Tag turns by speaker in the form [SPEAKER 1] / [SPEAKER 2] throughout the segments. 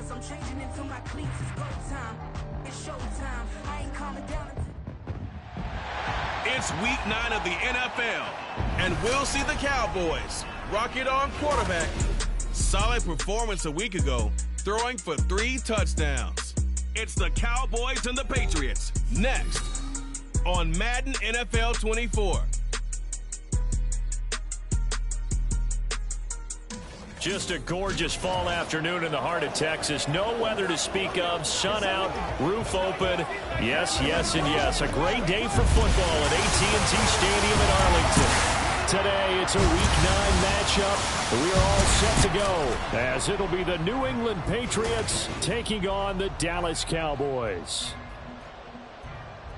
[SPEAKER 1] Cause I'm changing into my cleats. It's go time. It's showtime. I ain't calling down.
[SPEAKER 2] It's week 9 of the NFL, and we'll see the Cowboys rock it on quarterback. Solid performance a week ago, throwing for 3 touchdowns. It's the Cowboys and the Patriots next on Madden NFL 24.
[SPEAKER 3] Just a gorgeous fall afternoon in the heart of Texas. No weather to speak of. Sun out, roof open. Yes, yes, and yes. A great day for football at AT&T Stadium in Arlington. Today, it's a Week 9 matchup. We are all set to go, as it'll be the New England Patriots taking on the Dallas Cowboys.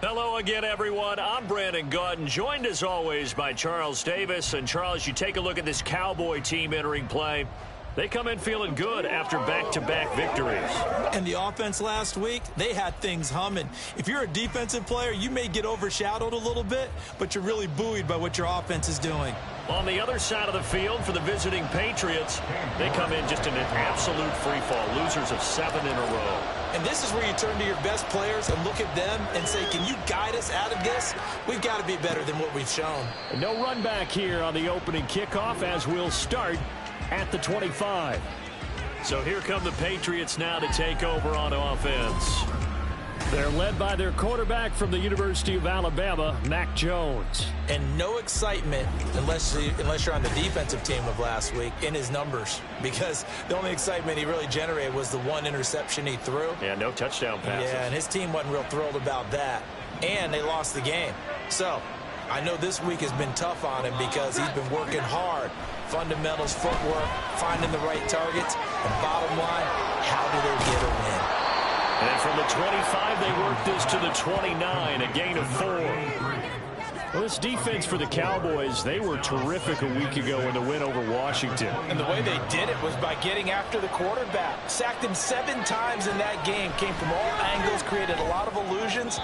[SPEAKER 3] Hello again, everyone. I'm Brandon Gautin, joined as always by Charles Davis. And Charles, you take a look at this Cowboy team entering play. They come in feeling good after back-to-back victories.
[SPEAKER 4] And the offense last week, they had things humming. If you're a defensive player, you may get overshadowed a little bit, but you're really buoyed by what your offense is doing.
[SPEAKER 3] On the other side of the field for the visiting Patriots, they come in just in an absolute free-fall, losers of 7 in a row.
[SPEAKER 4] And this is where you turn to your best players and look at them and say, can you guide us out of this? We've got to be better than what we've shown.
[SPEAKER 3] No run back here on the opening kickoff, as we'll start at the 25. So here come the Patriots now to take over on offense. They're led by their quarterback from the University of Alabama, Mac Jones.
[SPEAKER 4] And no excitement unless you're on the defensive team of last week in his numbers, because the only excitement he really generated was the 1 interception he threw.
[SPEAKER 3] Yeah, no touchdown passes.
[SPEAKER 4] Yeah, and his team wasn't real thrilled about that. And they lost the game. So I know this week has been tough on him because he's been working hard. Fundamentals, footwork, finding the right targets. And bottom line, how do they get a win?
[SPEAKER 3] And from the 25, they work this to the 29, a gain of 4. Well, this defense for the Cowboys, they were terrific a week ago in the win over Washington.
[SPEAKER 4] And the way they did it was by getting after the quarterback. Sacked him 7 times in that game. Came from all angles, created a lot of illusions,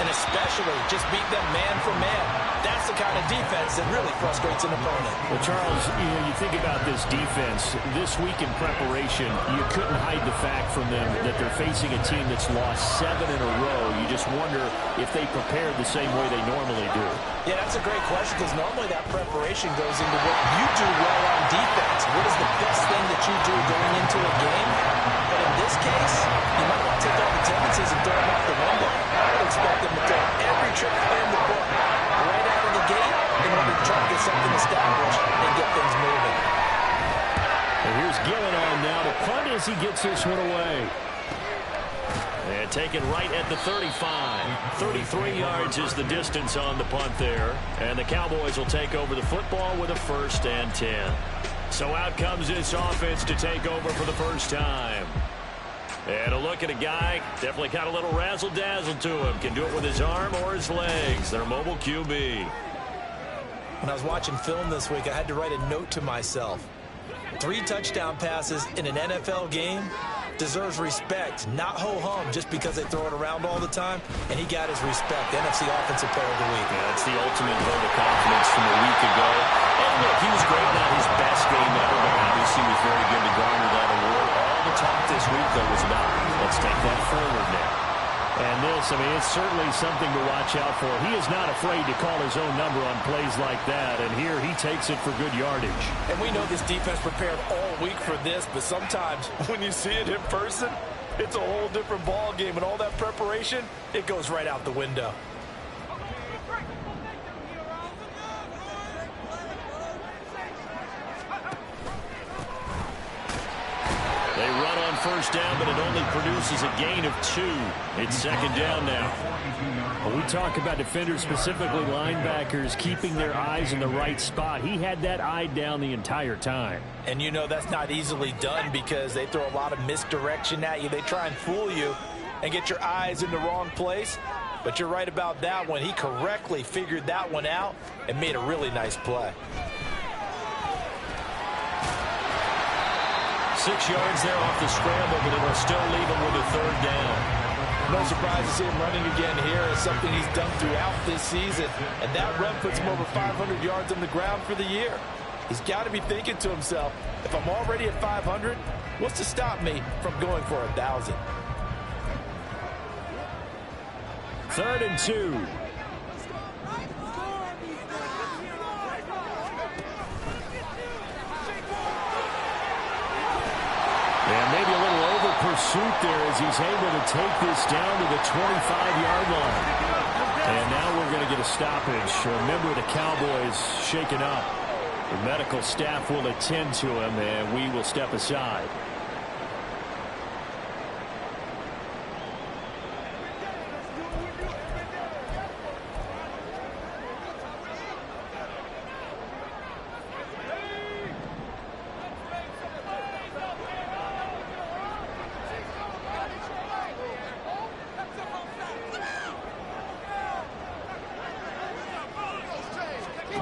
[SPEAKER 4] and especially just beat them man for man. That's the kind of defense that really frustrates an opponent.
[SPEAKER 3] Well, Charles, you think about this defense. This week in preparation, you couldn't hide the fact from them that they're facing a team that's lost 7 in a row. You just wonder if they prepared the same way they normally do.
[SPEAKER 4] Yeah, that's a great question, because normally that preparation goes into what you do well on defense. What is the best thing that you do going into a game? But in this case, you might want to take all the tendencies and throw them out the window. I would expect them to throw every trick play in the book right out of the gate in order to try to get something established and get things moving.
[SPEAKER 3] And here's Gillen on now to punt as he gets this one away. And taken right at the 35. 33 yards is the distance on the punt there. And the Cowboys will take over the football with a 1st and 10. So out comes this offense to take over for the first time. And a look at a guy, definitely got a little razzle-dazzle to him. Can do it with his arm or his legs. Their mobile QB.
[SPEAKER 4] When I was watching film this week, I had to write a note to myself. 3 touchdown passes in an NFL game deserves respect, not ho-hum just because they throw it around all the time. And he got his respect. NFC Offensive Player of the Week.
[SPEAKER 3] Yeah, that's the ultimate vote of confidence from a week ago. And look, he was great, not his best game ever, but obviously was very good to garner that award. All the talk this week, though, was about, let's take that forward now. And this, I mean, it's certainly something to watch out for. He is not afraid to call his own number on plays like that, and here he takes it for good yardage.
[SPEAKER 4] And we know this defense prepared all week for this, but sometimes when you see it in person, it's a whole different ball game, and all that preparation, it goes right out the window.
[SPEAKER 3] They run on 1st down, but it only produces a gain of 2. It's 2nd down now. Well, we talk about defenders, specifically linebackers, keeping their eyes in the right spot. He had that eye down the entire time.
[SPEAKER 4] And you know that's not easily done because they throw a lot of misdirection at you. They try and fool you and get your eyes in the wrong place. But you're right about that one. He correctly figured that one out and made a really nice play.
[SPEAKER 3] 6 yards there off the scramble, but it'll still leave him with a 3rd down.
[SPEAKER 4] No surprise to see him running again here. It's something he's done throughout this season. And that run puts him over 500 yards on the ground for the year. He's got to be thinking to himself, if I'm already at 500, what's to stop me from going for 1,000?
[SPEAKER 3] 3rd and 2. And maybe a little over pursuit there as he's able to take this down to the 25-yard line. And now we're going to get a stoppage. A member of the Cowboys shaken up. The medical staff will attend to him, and we will step aside.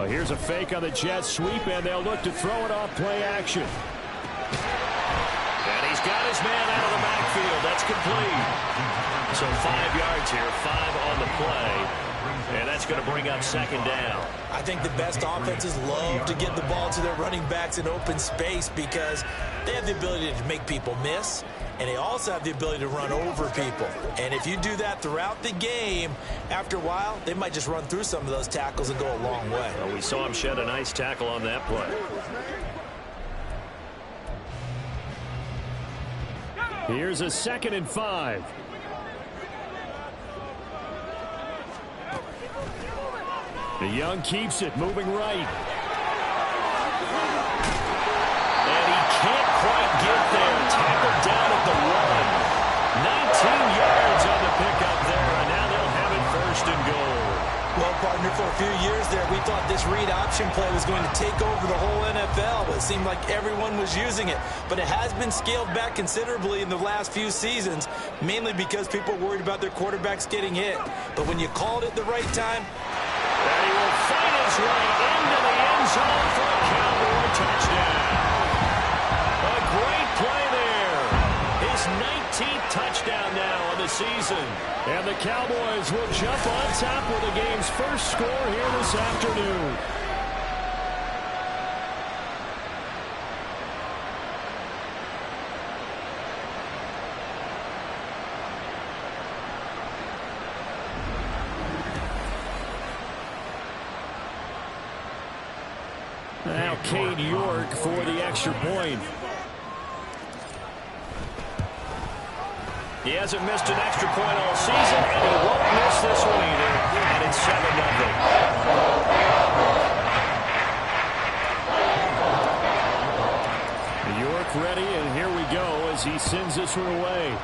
[SPEAKER 3] Here's a fake on the jet sweep, and they'll look to throw it off play action. And he's got his man out of the backfield. That's complete. So 5 yards here, 5 on the play. And that's going to bring up 2nd down.
[SPEAKER 4] I think the best offenses love to get the ball to their running backs in open space because they have the ability to make people miss, and they also have the ability to run over people. And if you do that throughout the game, after a while, they might just run through some of those tackles and go a long way.
[SPEAKER 3] Well, we saw him shed a nice tackle on that play. Here's a 2nd and 5. The Young keeps it, moving right. And he can't quite get there. Tackled down at the 1. 19 yards on the pickup there, and now they'll have it 1st and goal.
[SPEAKER 4] Well, partner, for a few years there, we thought this read option play was going to take over the whole NFL, but it seemed like everyone was using it. But it has been scaled back considerably in the last few seasons, mainly because people are worried about their quarterbacks getting hit. But when you called it the right time,
[SPEAKER 3] and he will find his way into the end zone for a Cowboy touchdown. A great play there. His 19th touchdown now on the season. And the Cowboys will jump on top with the game's first score here this afternoon. Now Cade York for the extra point. He hasn't missed an extra point all season, and he won't miss this one either. And it's 7-0. York ready, and here we go as he sends this one away.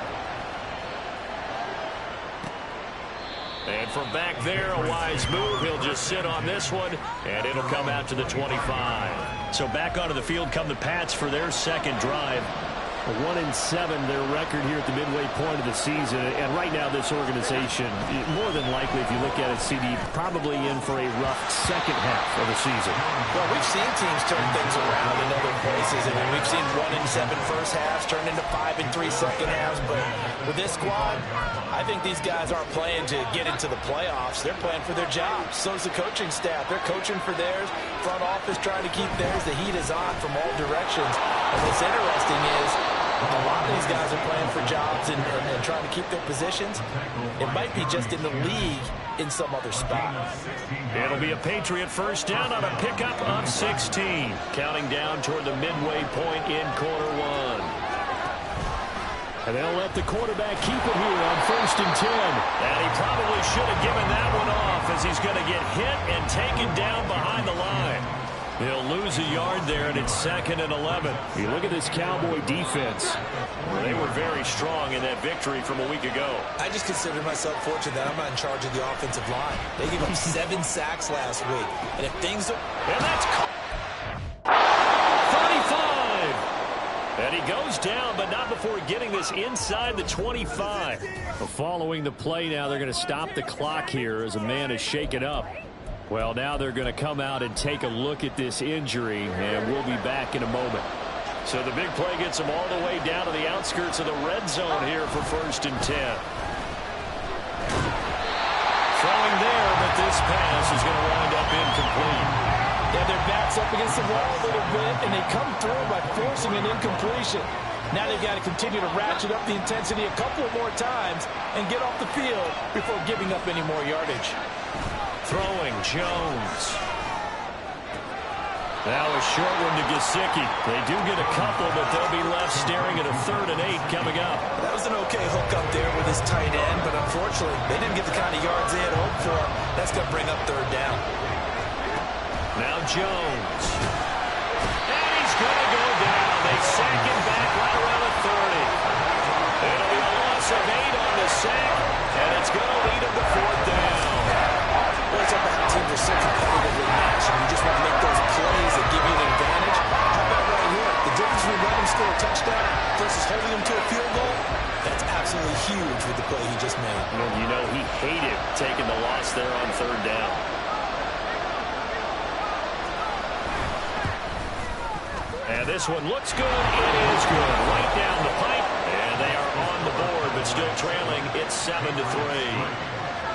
[SPEAKER 3] And from back there, a wise move. He'll just sit on this one, and it'll come out to the 25. So back onto the field come the Pats for their 2nd drive. 1-7 their record here at the midway point of the season, and right now this organization, more than likely, if you look at it, CD, probably in for a rough 2nd half of the season.
[SPEAKER 4] Well, we've seen teams turn things around in other places. I mean, we've seen 1-7 first halves turn into 5-3 second halves, but with this squad, I think these guys aren't playing to get into the playoffs. They're playing for their jobs. So is the coaching staff. They're coaching for theirs. Front office trying to keep theirs. The heat is on from all directions. And what's interesting is a lot of these guys are playing for jobs and trying to keep their positions. It might be just in the league in some other spot.
[SPEAKER 3] It'll be a Patriot 1st down on a pickup of 16. Counting down toward the midway point in quarter 1. And they'll let the quarterback keep it here on 1st and 10. And he probably should have given that one off as he's going to get hit and taken down behind the line. He'll lose a yard there, and it's 2nd and 11. You look at this Cowboy defense. They were very strong in that victory from a week ago.
[SPEAKER 4] I just consider myself fortunate that I'm not in charge of the offensive line. They gave up 7 sacks last week. And if things are...
[SPEAKER 3] And that's 35. And he goes down, but not before getting this inside the 25. Following the play now, they're going to stop the clock here as a man is shaken up. Well, now they're going to come out and take a look at this injury, and we'll be back in a moment. So the big play gets them all the way down to the outskirts of the red zone here for 1st and 10. Throwing there, but this pass is going to wind up incomplete.
[SPEAKER 4] Yeah, their backs up against the wall a little bit, and they come through by forcing an incompletion. Now they've got to continue to ratchet up the intensity a couple more times and get off the field before giving up any more yardage.
[SPEAKER 3] Throwing Jones. Now a short one to Gesicki. They do get a couple, but they'll be left staring at a 3rd and 8 coming up.
[SPEAKER 4] That was an okay hook up there with his tight end, but unfortunately, they didn't get the kind of yards they had hoped for. That's going to bring up 3rd down.
[SPEAKER 3] Now Jones. And he's going to go down. They sack him back right around the 30. It'll be a loss of 8 on the sack, and it's going to lead him to 4th down.
[SPEAKER 4] Well, it's up how teams are so competitively matched, and you just want to make those plays that give you an advantage. How about right here? The difference between letting him score a touchdown versus holding him to a field goal, that's absolutely huge with the play he just made.
[SPEAKER 3] Well, you know, he hated taking the loss there on 3rd down. And this one looks good. It is good. Right down the pipe. And they are on the board, but still trailing. It's 7-3.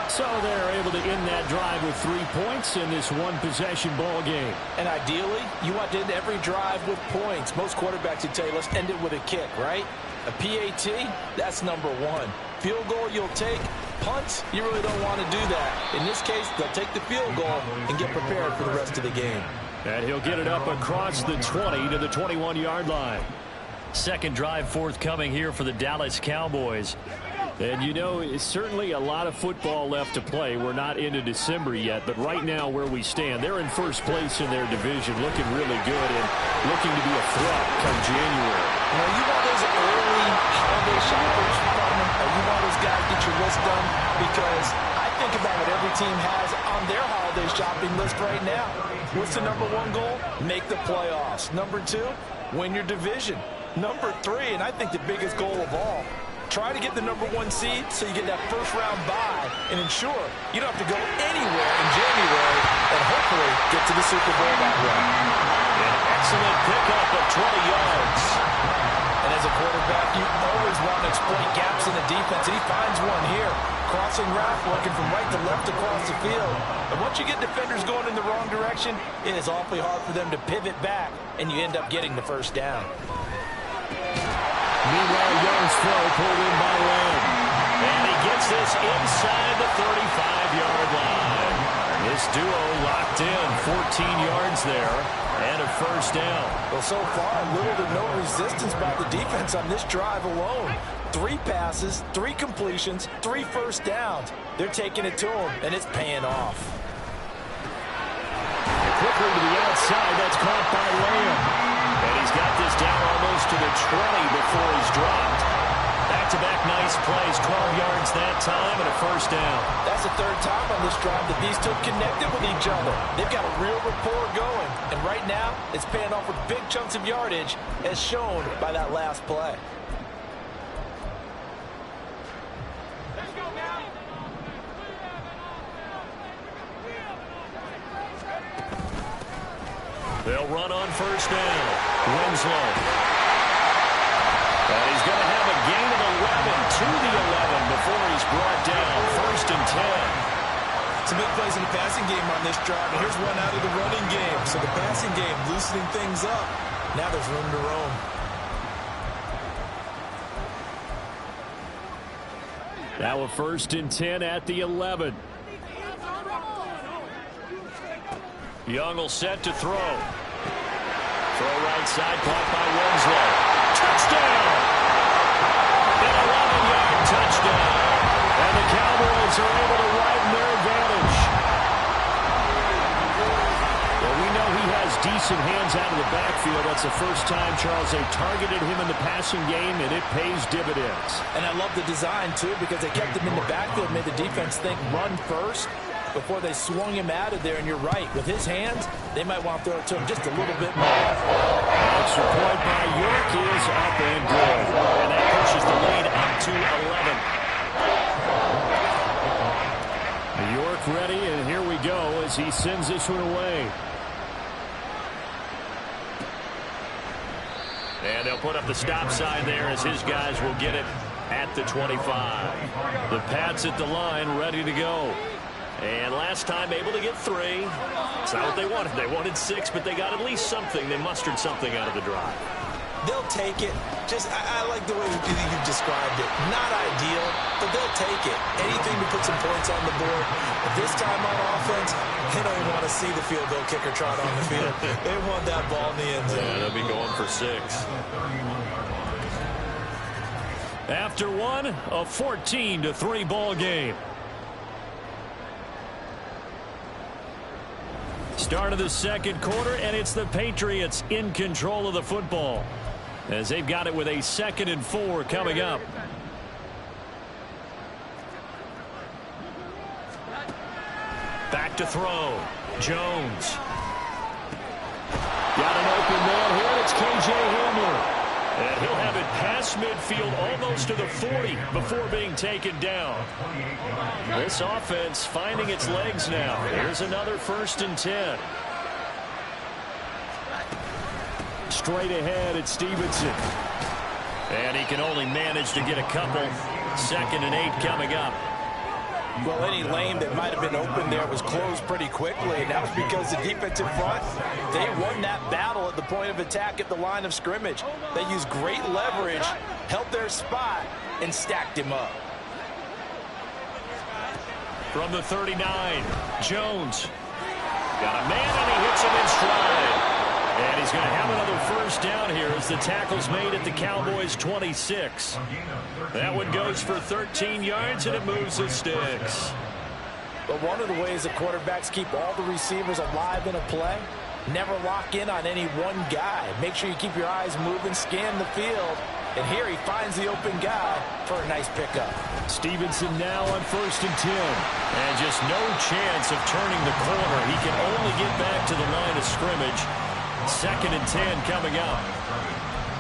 [SPEAKER 3] So they're able to end that drive with 3 points in this one-possession ball game.
[SPEAKER 4] And ideally, you want to end every drive with points. Most quarterbacks would tell you, let's end it with a kick, right? A PAT, that's number 1. Field goal you'll take. Punts, you really don't want to do that. In this case, they'll take the field goal and get prepared for the rest of the game.
[SPEAKER 3] And he'll get it up across the 20 to the 21-yard line. Second drive forthcoming here for the Dallas Cowboys. And, you know, it's certainly a lot of football left to play. We're not into December yet, but right now where we stand, they're in first place in their division, looking really good and looking to be a threat come January.
[SPEAKER 4] You know, you want those early holiday shoppers, or you want those guys get your list done, because I think about what every team has on their holiday shopping list right now. What's the number 1 goal? Make the playoffs. Number 2, win your division. Number 3, and I think the biggest goal of all, try to get the number 1 seed so you get that first-round bye and ensure you don't have to go anywhere in January and hopefully get to the Super Bowl that way.
[SPEAKER 3] An excellent pickup of 20 yards.
[SPEAKER 4] And as a quarterback, you always want to exploit gaps in the defense, and he finds one here. Crossing route, working from right to left across the field. And once you get defenders going in the wrong direction, it is awfully hard for them to pivot back, and you end up getting the first down.
[SPEAKER 3] Meanwhile, Young's throw pulled in by Lamb. And he gets this inside the 35-yard line. This duo locked in, 14 yards there, and a first down.
[SPEAKER 4] Well, so far, little to no resistance by the defense on this drive alone. 3 passes, 3 completions, 3 first downs. They're taking it to him, and it's paying off.
[SPEAKER 3] Quickly to the outside, that's caught by Lamb. And he's got this down almost to the 20 before he's dropped. Back-to-back nice plays, 12 yards that time and a first down.
[SPEAKER 4] That's the 3rd time on this drive that these two connected with each other. They've got a real rapport going. And right now, it's paying off with big chunks of yardage, as shown by that last play.
[SPEAKER 3] They'll run on first down. Winslow. And he's going to have a gain of 11 to the 11 before he's brought down. 1st and 10.
[SPEAKER 4] Some big plays in the passing game on this drive, and here's one out of the running game. So the passing game loosening things up. Now there's room to roam.
[SPEAKER 3] Now a 1st and 10 at the 11. Young will set to throw. Throw right side, caught by Winslow. Touchdown! An 11-yard touchdown. And the Cowboys are able to widen their advantage. Well, we know he has decent hands out of the backfield. That's the first time, Charles, they targeted him in the passing game, and it pays dividends.
[SPEAKER 4] And I love the design, too, because they kept him in the backfield, made the defense think run first before they swung him out of there. And you're right, with his hands, they might want to throw it to him just a little bit more.
[SPEAKER 3] Extra point by York is up and good. And that pushes the lead up to 11. York ready, and here we go as he sends this one away. And they'll put up the stop sign there as his guys will get it at the 25. The Pats at the line, ready to go. And last time able to get 3. It's not what they wanted. They wanted 6, but they got at least something. They mustered something out of the drive.
[SPEAKER 4] They'll take it. I like the way you described it. Not ideal, but they'll take it. Anything to put some points on the board. But this time on offense, they don't even want to see the field goal kicker trot on the field. They want that ball in the end zone.
[SPEAKER 3] Yeah, they'll be going for 6. After one, a 14-3 ball game. Start of the second quarter, and it's the Patriots in control of the football as they've got it with a 2nd and 4 coming up. Back to throw. Jones. Got an open man here. It's K.J. Hamler. And he'll have it past midfield almost to the 40 before being taken down. This offense finding its legs now. Here's another 1st and 10. Straight ahead at Stevenson. And he can only manage to get a couple. 2nd and 8 coming up.
[SPEAKER 4] Well, any lane that might have been open there was closed pretty quickly, and that was because the defensive front, they won that battle at the point of attack at the line of scrimmage. They used great leverage, held their spot, and stacked him up.
[SPEAKER 3] From the 39, Jones. Got a man, and he hits him in stride. And he's going to have another 1st down here as the tackle's made at the Cowboys' 26. That one goes for 13 yards, and it moves the sticks.
[SPEAKER 4] But one of the ways that quarterbacks keep all the receivers alive in a play, never lock in on any one guy. Make sure you keep your eyes moving, scan the field. And here he finds the open guy for a nice pickup.
[SPEAKER 3] Stevenson now on 1st and 10. And just no chance of turning the corner. He can only get back to the line of scrimmage. 2nd and 10 coming up.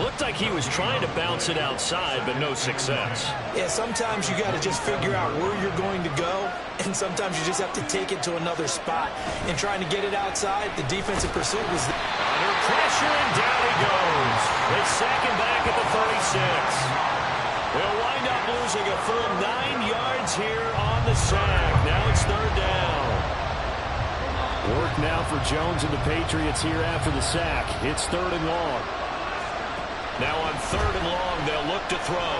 [SPEAKER 3] Looked like he was trying to bounce it outside, but no success.
[SPEAKER 4] Yeah, sometimes you got to just figure out where you're going to go, and sometimes you just have to take it to another spot. And trying to get it outside, the defensive pursuit was
[SPEAKER 3] under pressure, and down he goes. They sack him back at the 36. They'll wind up losing a full 9 yards here on the sack. Now it's 3rd down. Work now for Jones and the Patriots here after the sack. It's 3rd and long. Now on 3rd and long, they'll look to throw.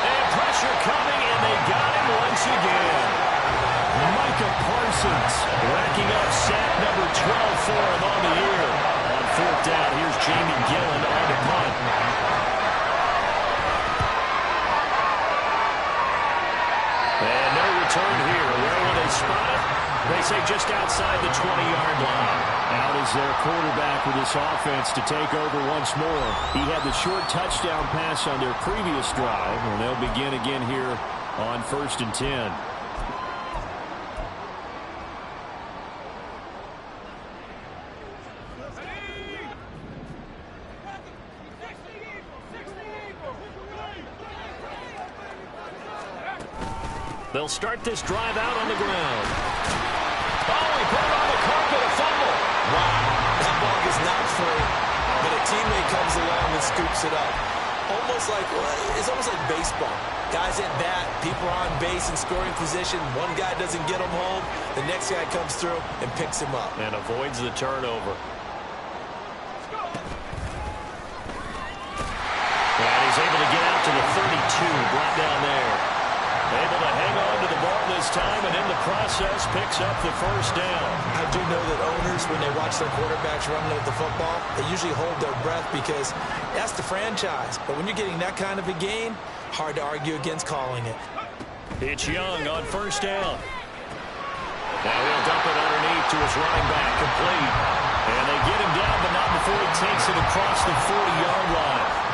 [SPEAKER 3] And pressure coming, and they got him once again. Micah Parsons racking up sack number 12 for him on the year. On 4th down, here's Jamie Gillen on the punt. And no return here. Where will they spot it? They say just outside the 20-yard line. Out is their quarterback with this offense to take over once more. He had the short touchdown pass on their previous drive, and they'll begin again here on 1st and 10. They'll start this drive out on the ground. Oh, he put it on the carpet, a fumble.
[SPEAKER 4] wow, that ball is not free, but a teammate comes along and scoops it up. It's almost like baseball. Guys at bat, people are on base in scoring position. One guy doesn't get him home. The next guy comes through and picks him up.
[SPEAKER 3] And avoids the turnover. And he's able to get out to the 32, brought down there. Able to hang on to the ball this time, and in the process picks up the 1st down.
[SPEAKER 4] I do know that owners, when they watch their quarterbacks running with the football, they usually hold their breath because that's the franchise. But when you're getting that kind of a gain, hard to argue against calling it.
[SPEAKER 3] It's Young on 1st down. Now he'll dump it underneath to his running back, complete. And they get him down, but not before he takes it across the 40-yard line.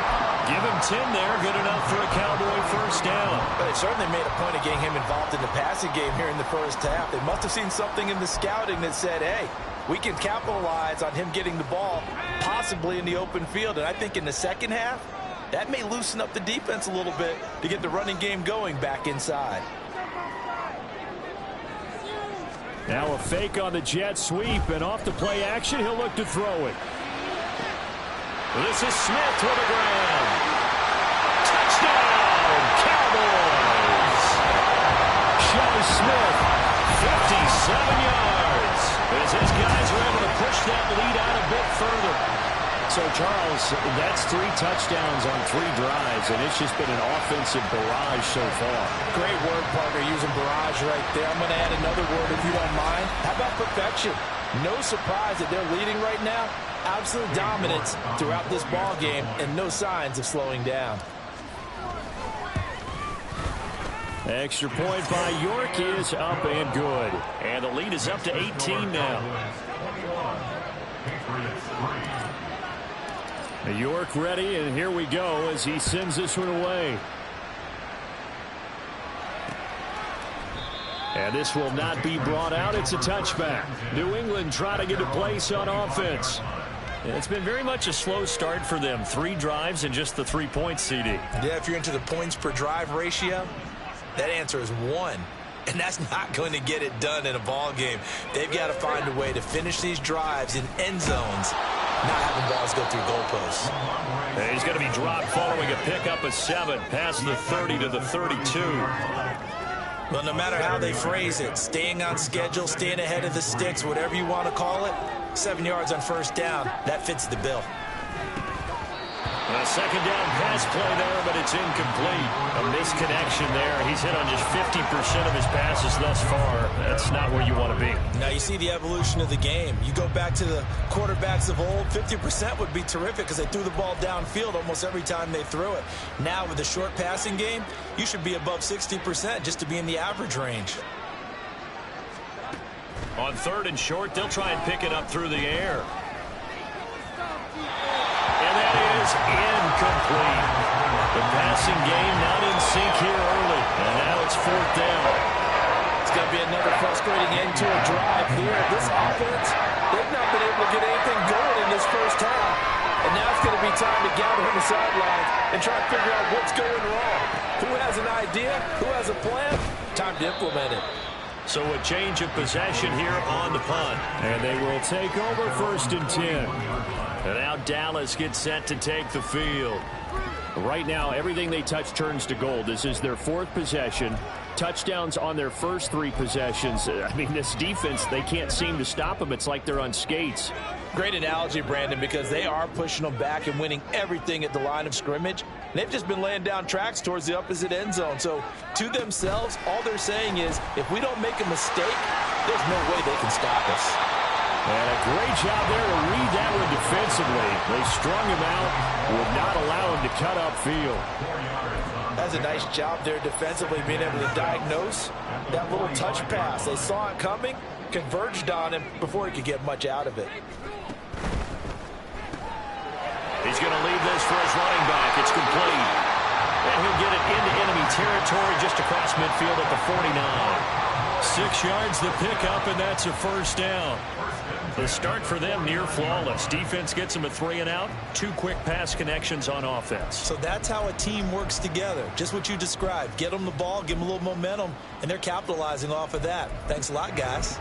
[SPEAKER 3] Give him 10 there, good enough for a Cowboy 1st down.
[SPEAKER 4] But it certainly made a point of getting him involved in the passing game here in the 1st half. They must have seen something in the scouting that said, hey, we can capitalize on him getting the ball, possibly in the open field. And I think in the 2nd half, that may loosen up the defense a little bit to get the running game going back inside.
[SPEAKER 3] Now a fake on the jet sweep, and off the play action, he'll look to throw it. This is Smith to the ground. Touchdown, Cowboys. Shelley Smith, 57 yards. as his guys are able to push that lead out a bit further. So, Charles, that's 3 touchdowns on 3 drives, and it's just been an offensive barrage so far.
[SPEAKER 4] Great word, partner, using barrage right there. I'm going to add another word if you don't mind. How about perfection? No surprise that they're leading right now. Absolute dominance throughout this ball game, and no signs of slowing down.
[SPEAKER 3] Extra point by York is up and good. And the lead is up to 18 now. York ready, and here we go as he sends this one away. And this will not be brought out. It's a touchback. New England trying to get a place on offense. It's been very much a slow start for them. 3 drives and just the 3 points, CD.
[SPEAKER 4] Yeah, if you're into the points per drive ratio, that answer is 1. And that's not going to get it done in a ball game. They've got to find a way to finish these drives in end zones, not having balls go through goalposts.
[SPEAKER 3] And he's going to be dropped following a pickup of 7, past the 30 to the 32.
[SPEAKER 4] Well, no matter how they phrase it, staying on schedule, staying ahead of the sticks, whatever you want to call it, 7 yards on first down, that fits the bill.
[SPEAKER 3] A second down pass play there, but it's incomplete. A misconnection there. He's hit on just 50% of his passes thus far. That's not where you want to be.
[SPEAKER 4] Now you see the evolution of the game. You go back to the quarterbacks of old, 50% would be terrific because they threw the ball downfield almost every time they threw it. Now with the short passing game, you should be above 60% just to be in the average range.
[SPEAKER 3] On 3rd and short, they'll try and pick it up through the air. And that is incomplete. The passing game not in sync here early. And now it's 4th down.
[SPEAKER 4] It's going to be another frustrating end to a drive here. This offense, they've not been able to get anything going in this first half. And now it's going to be time to gather on the sidelines and try to figure out what's going wrong. Who has an idea? Who has a plan? Time to implement it.
[SPEAKER 3] So a change of possession here on the punt. And they will take over 1st and 10. And now Dallas gets set to take the field. Right now, everything they touch turns to gold. This is their 4th possession. Touchdowns on their first 3 possessions. I mean, this defense, they can't seem to stop them. It's like they're on skates.
[SPEAKER 4] Great analogy, Brandon, because they are pushing them back and winning everything at the line of scrimmage. They've just been laying down tracks towards the opposite end zone. So to themselves, all they're saying is, if we don't make a mistake, there's no way they can stop us.
[SPEAKER 3] And a great job there to read that one defensively. They strung him out, would not allow him to cut upfield.
[SPEAKER 4] That's a nice job there defensively, being able to diagnose that little touch pass. They saw it coming, converged on him before he could get much out of it.
[SPEAKER 3] He's going to leave this for his running back. It's complete. And he'll get it into enemy territory just across midfield at the 49. 6 yards the pickup, and that's a 1st down. The start for them near flawless. Defense gets them a 3 and out. 2 quick pass connections on offense.
[SPEAKER 4] So that's how a team works together. Just what you described. Get them the ball, give them a little momentum, and they're capitalizing off of that. Thanks a lot, guys.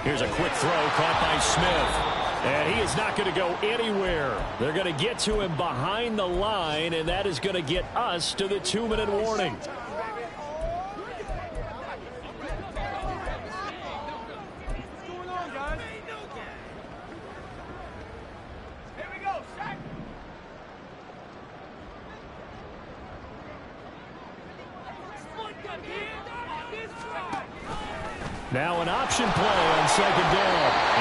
[SPEAKER 3] Here's a quick throw caught by Smith. And he is not going to go anywhere. They're going to get to him behind the line, and that is going to get us to the 2-minute warning. Now an option play on 2nd down.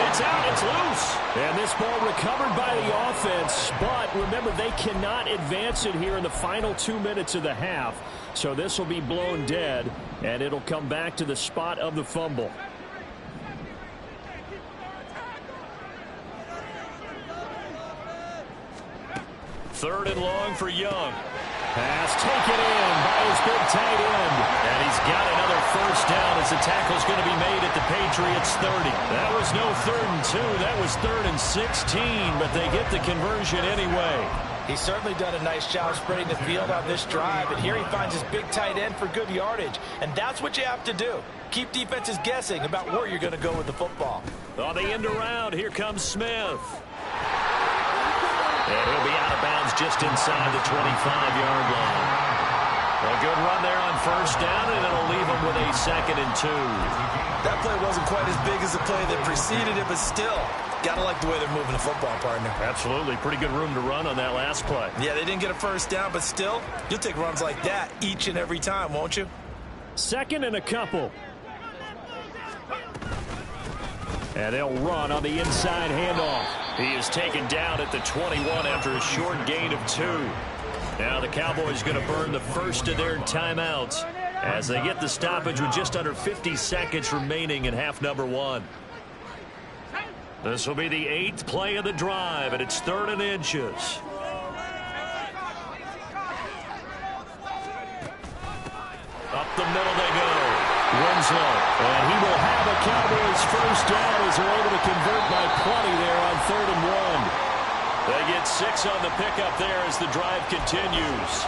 [SPEAKER 3] It's out, it's loose. And this ball recovered by the offense, but remember, they cannot advance it here in the final 2 minutes of the half. So this will be blown dead, and it'll come back to the spot of the fumble. Third and long for Young. Pass taken in by his big tight end. And he's got another 1st down as the tackle's going to be made at the Patriots 30. That was no 3rd and 2. That was 3rd and 16, but they get the conversion anyway.
[SPEAKER 4] He's certainly done a nice job spreading the field on this drive, and here he finds his big tight end for good yardage. And that's what you have to do. keep defenses guessing about where you're going to go with the football.
[SPEAKER 3] On the end around, here comes Smith. And he'll be out of bounds just inside the 25-yard line. A good run there on first down, and it'll leave him with a 2nd and 2.
[SPEAKER 4] That play wasn't quite as big as the play that preceded it, but still, got to like the way they're moving the football, partner.
[SPEAKER 3] Absolutely. Pretty good room to run on that last play.
[SPEAKER 4] Yeah, they didn't get a first down, but still, you'll take runs like that each and every time, won't you?
[SPEAKER 3] 2nd and a couple. And they'll run on the inside handoff. He is taken down at the 21 after a short gain of 2. Now the Cowboys going to burn the first of their timeouts as they get the stoppage with just under 50 seconds remaining in half number 1. This will be the 8th play of the drive, and it's 3rd and inches. Up the middle they go. Winslow, and he will have a Cowboys first down as they're able to convert by plenty there on 3rd and 1. They get 6 on the pickup there as the drive continues.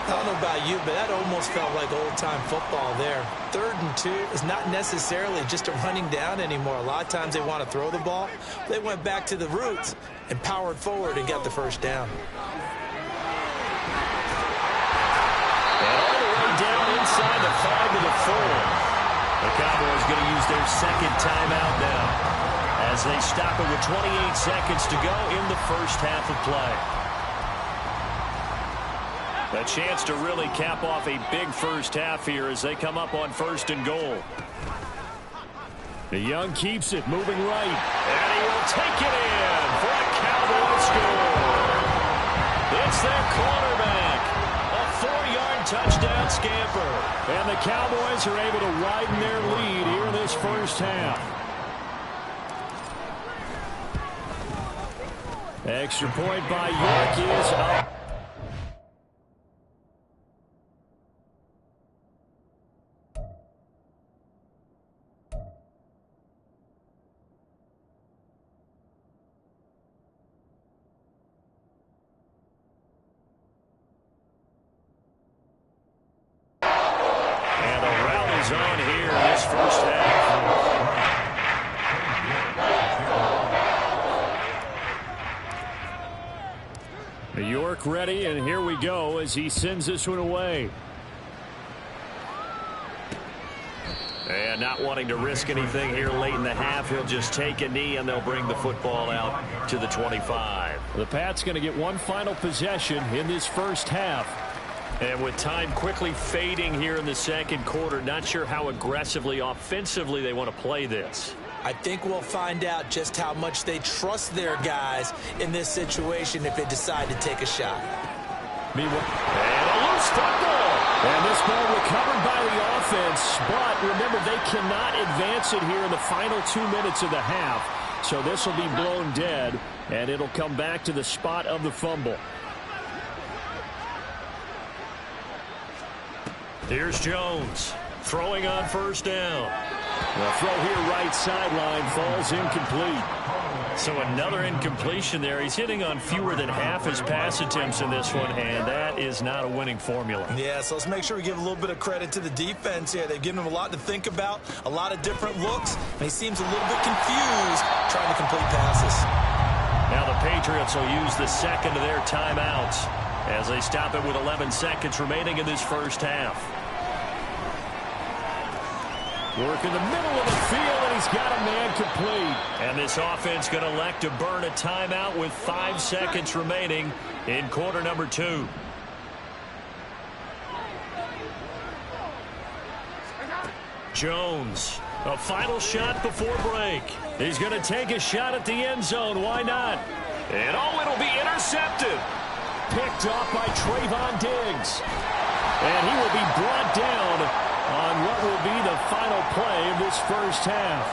[SPEAKER 4] I don't know about you, but that almost felt like old-time football there. 3rd and 2 is not necessarily just a running down anymore. A lot of times they want to throw the ball. They went back to the roots and powered forward and got the first down.
[SPEAKER 3] And all the way down inside the 5 to the 4. The Cowboys going to use their 2nd timeout now as they stop it with 28 seconds to go in the first half of play. A chance to really cap off a big first half here as they come up on 1st and goal. The Young keeps it, moving right. And he will take it in for a Cowboy score. It's their quarterback. A 4-yard touchdown scamper. And the Cowboys are able to widen their lead here in this first half. Extra point by York is up. And the rout is on here in this first half. York ready, and here we go as he sends this one away. And not wanting to risk anything here late in the half, he'll just take a knee, and they'll bring the football out to the 25. The Pats going to get one final possession in this first half. And with time quickly fading here in the 2nd quarter, not sure how aggressively, offensively they want to play this.
[SPEAKER 4] I think we'll find out just how much they trust their guys in this situation if they decide to take a shot.
[SPEAKER 3] And a loose football. And this ball recovered by the offense, but remember, they cannot advance it here in the final 2 minutes of the half. So this will be blown dead, and it'll come back to the spot of the fumble. Here's Jones throwing on first down. The throw here right sideline falls incomplete. So another incompletion there. He's hitting on fewer than half his pass attempts in this one, and that is not a winning formula.
[SPEAKER 4] Yeah, so let's make sure we give a little bit of credit to the defense here. They've given him a lot to think about, a lot of different looks, and he seems a little bit confused trying to complete passes.
[SPEAKER 3] Now the Patriots will use the 2nd of their timeouts as they stop it with 11 seconds remaining in this first half. Work in the middle of the field, and he's got a man complete. And this offense going to elect to burn a timeout with 5 seconds remaining in quarter number 2. Jones, a final shot before break. He's going to take a shot at the end zone. Why not? And oh, it'll be intercepted. Picked off by Trayvon Diggs. And he will be brought down on what will be the final play of this first half.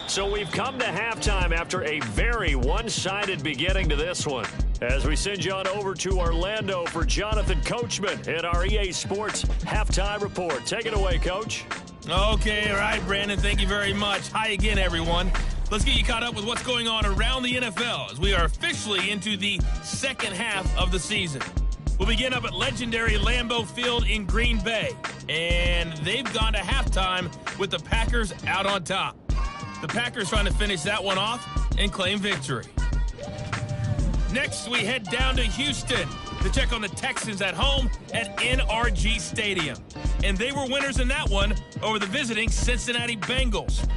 [SPEAKER 3] So we've come to halftime after a very one-sided beginning to this one. As we send you on over to Orlando for Jonathan Coachman at our EA Sports Halftime Report. Take it away, Coach.
[SPEAKER 5] Okay, all right, Brandon, thank you very much. Hi again, everyone. Let's get you caught up with what's going on around the NFL as we are officially into the second half of the season. We'll begin up at legendary Lambeau Field in Green Bay, and they've gone to halftime with the Packers out on top. The Packers trying to finish that one off and claim victory. Next, we head down to Houston to check on the Texans at home at NRG Stadium. And they were winners in that one over the visiting Cincinnati Bengals.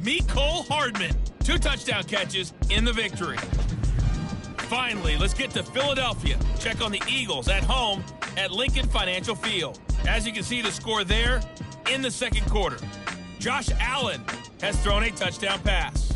[SPEAKER 5] Mecole Hardman, 2 touchdown catches in the victory. Finally, let's get to Philadelphia. Check on the Eagles at home at Lincoln Financial Field. As you can see, the score there in the second quarter. Josh Allen has thrown a touchdown pass.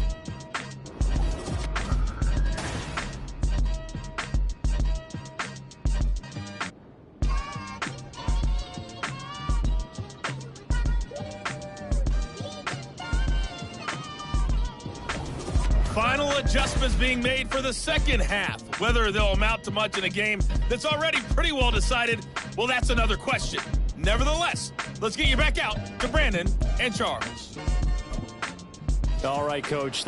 [SPEAKER 5] Final adjustments being made for the second half. Whether they'll amount to much in a game that's already pretty well decided, well, that's another question. Nevertheless, let's get you back out to Brandon and Charles.
[SPEAKER 3] All right, Coach.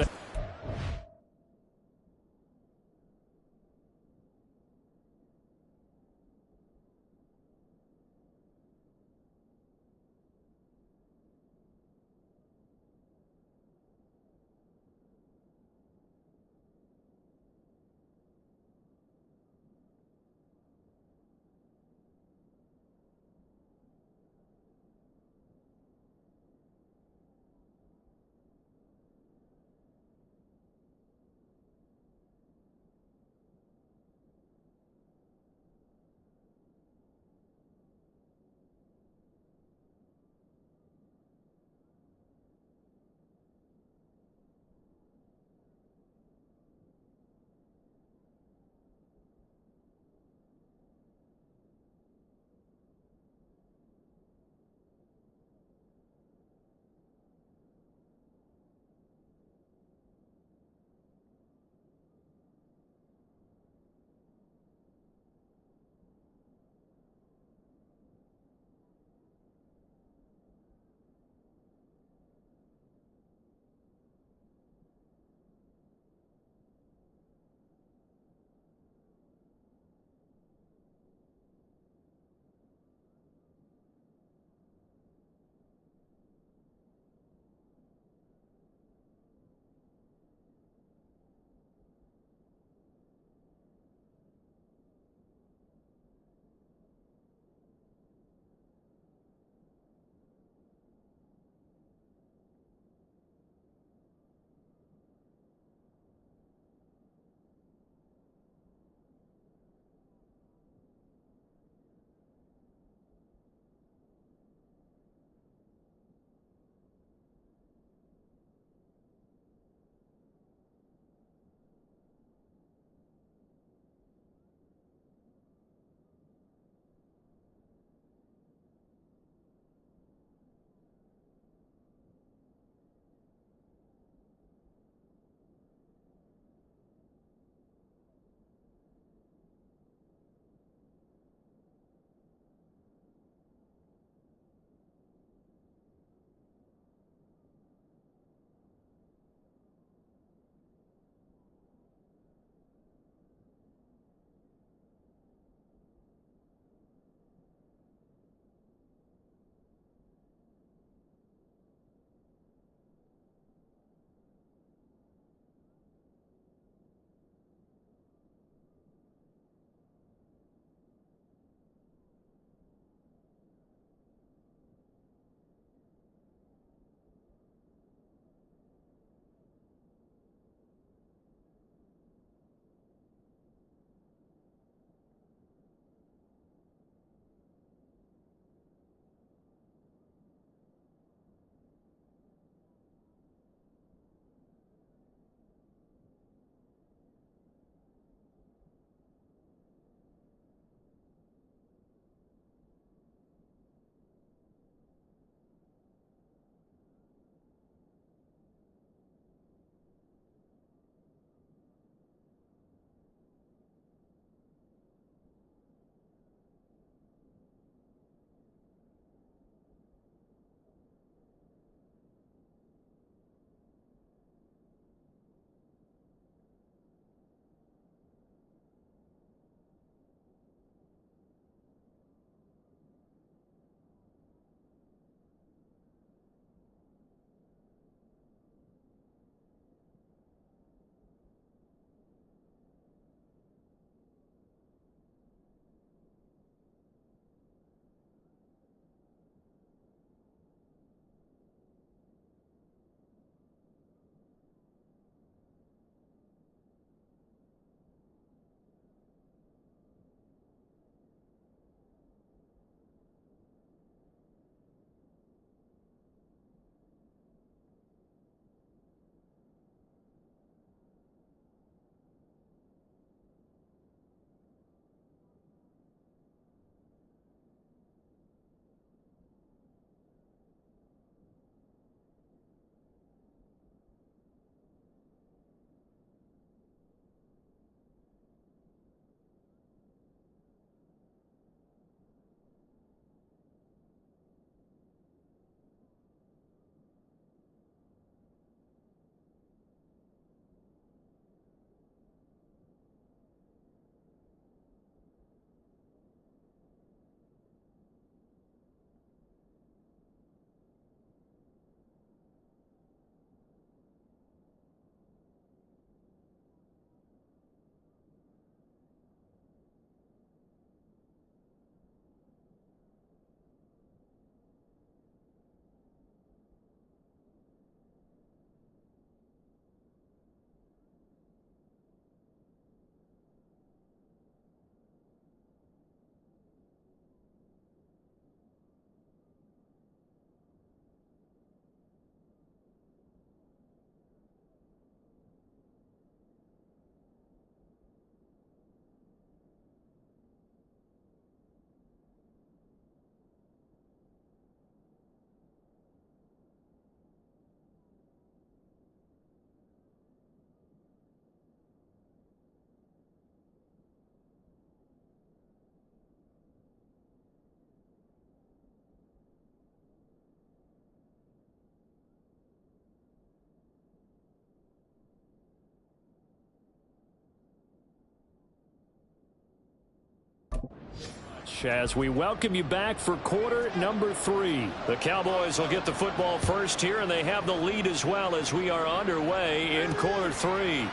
[SPEAKER 3] much as we welcome you back for quarter number 3. The Cowboys will get the football first here, and they have the lead as well as we are underway in quarter 3.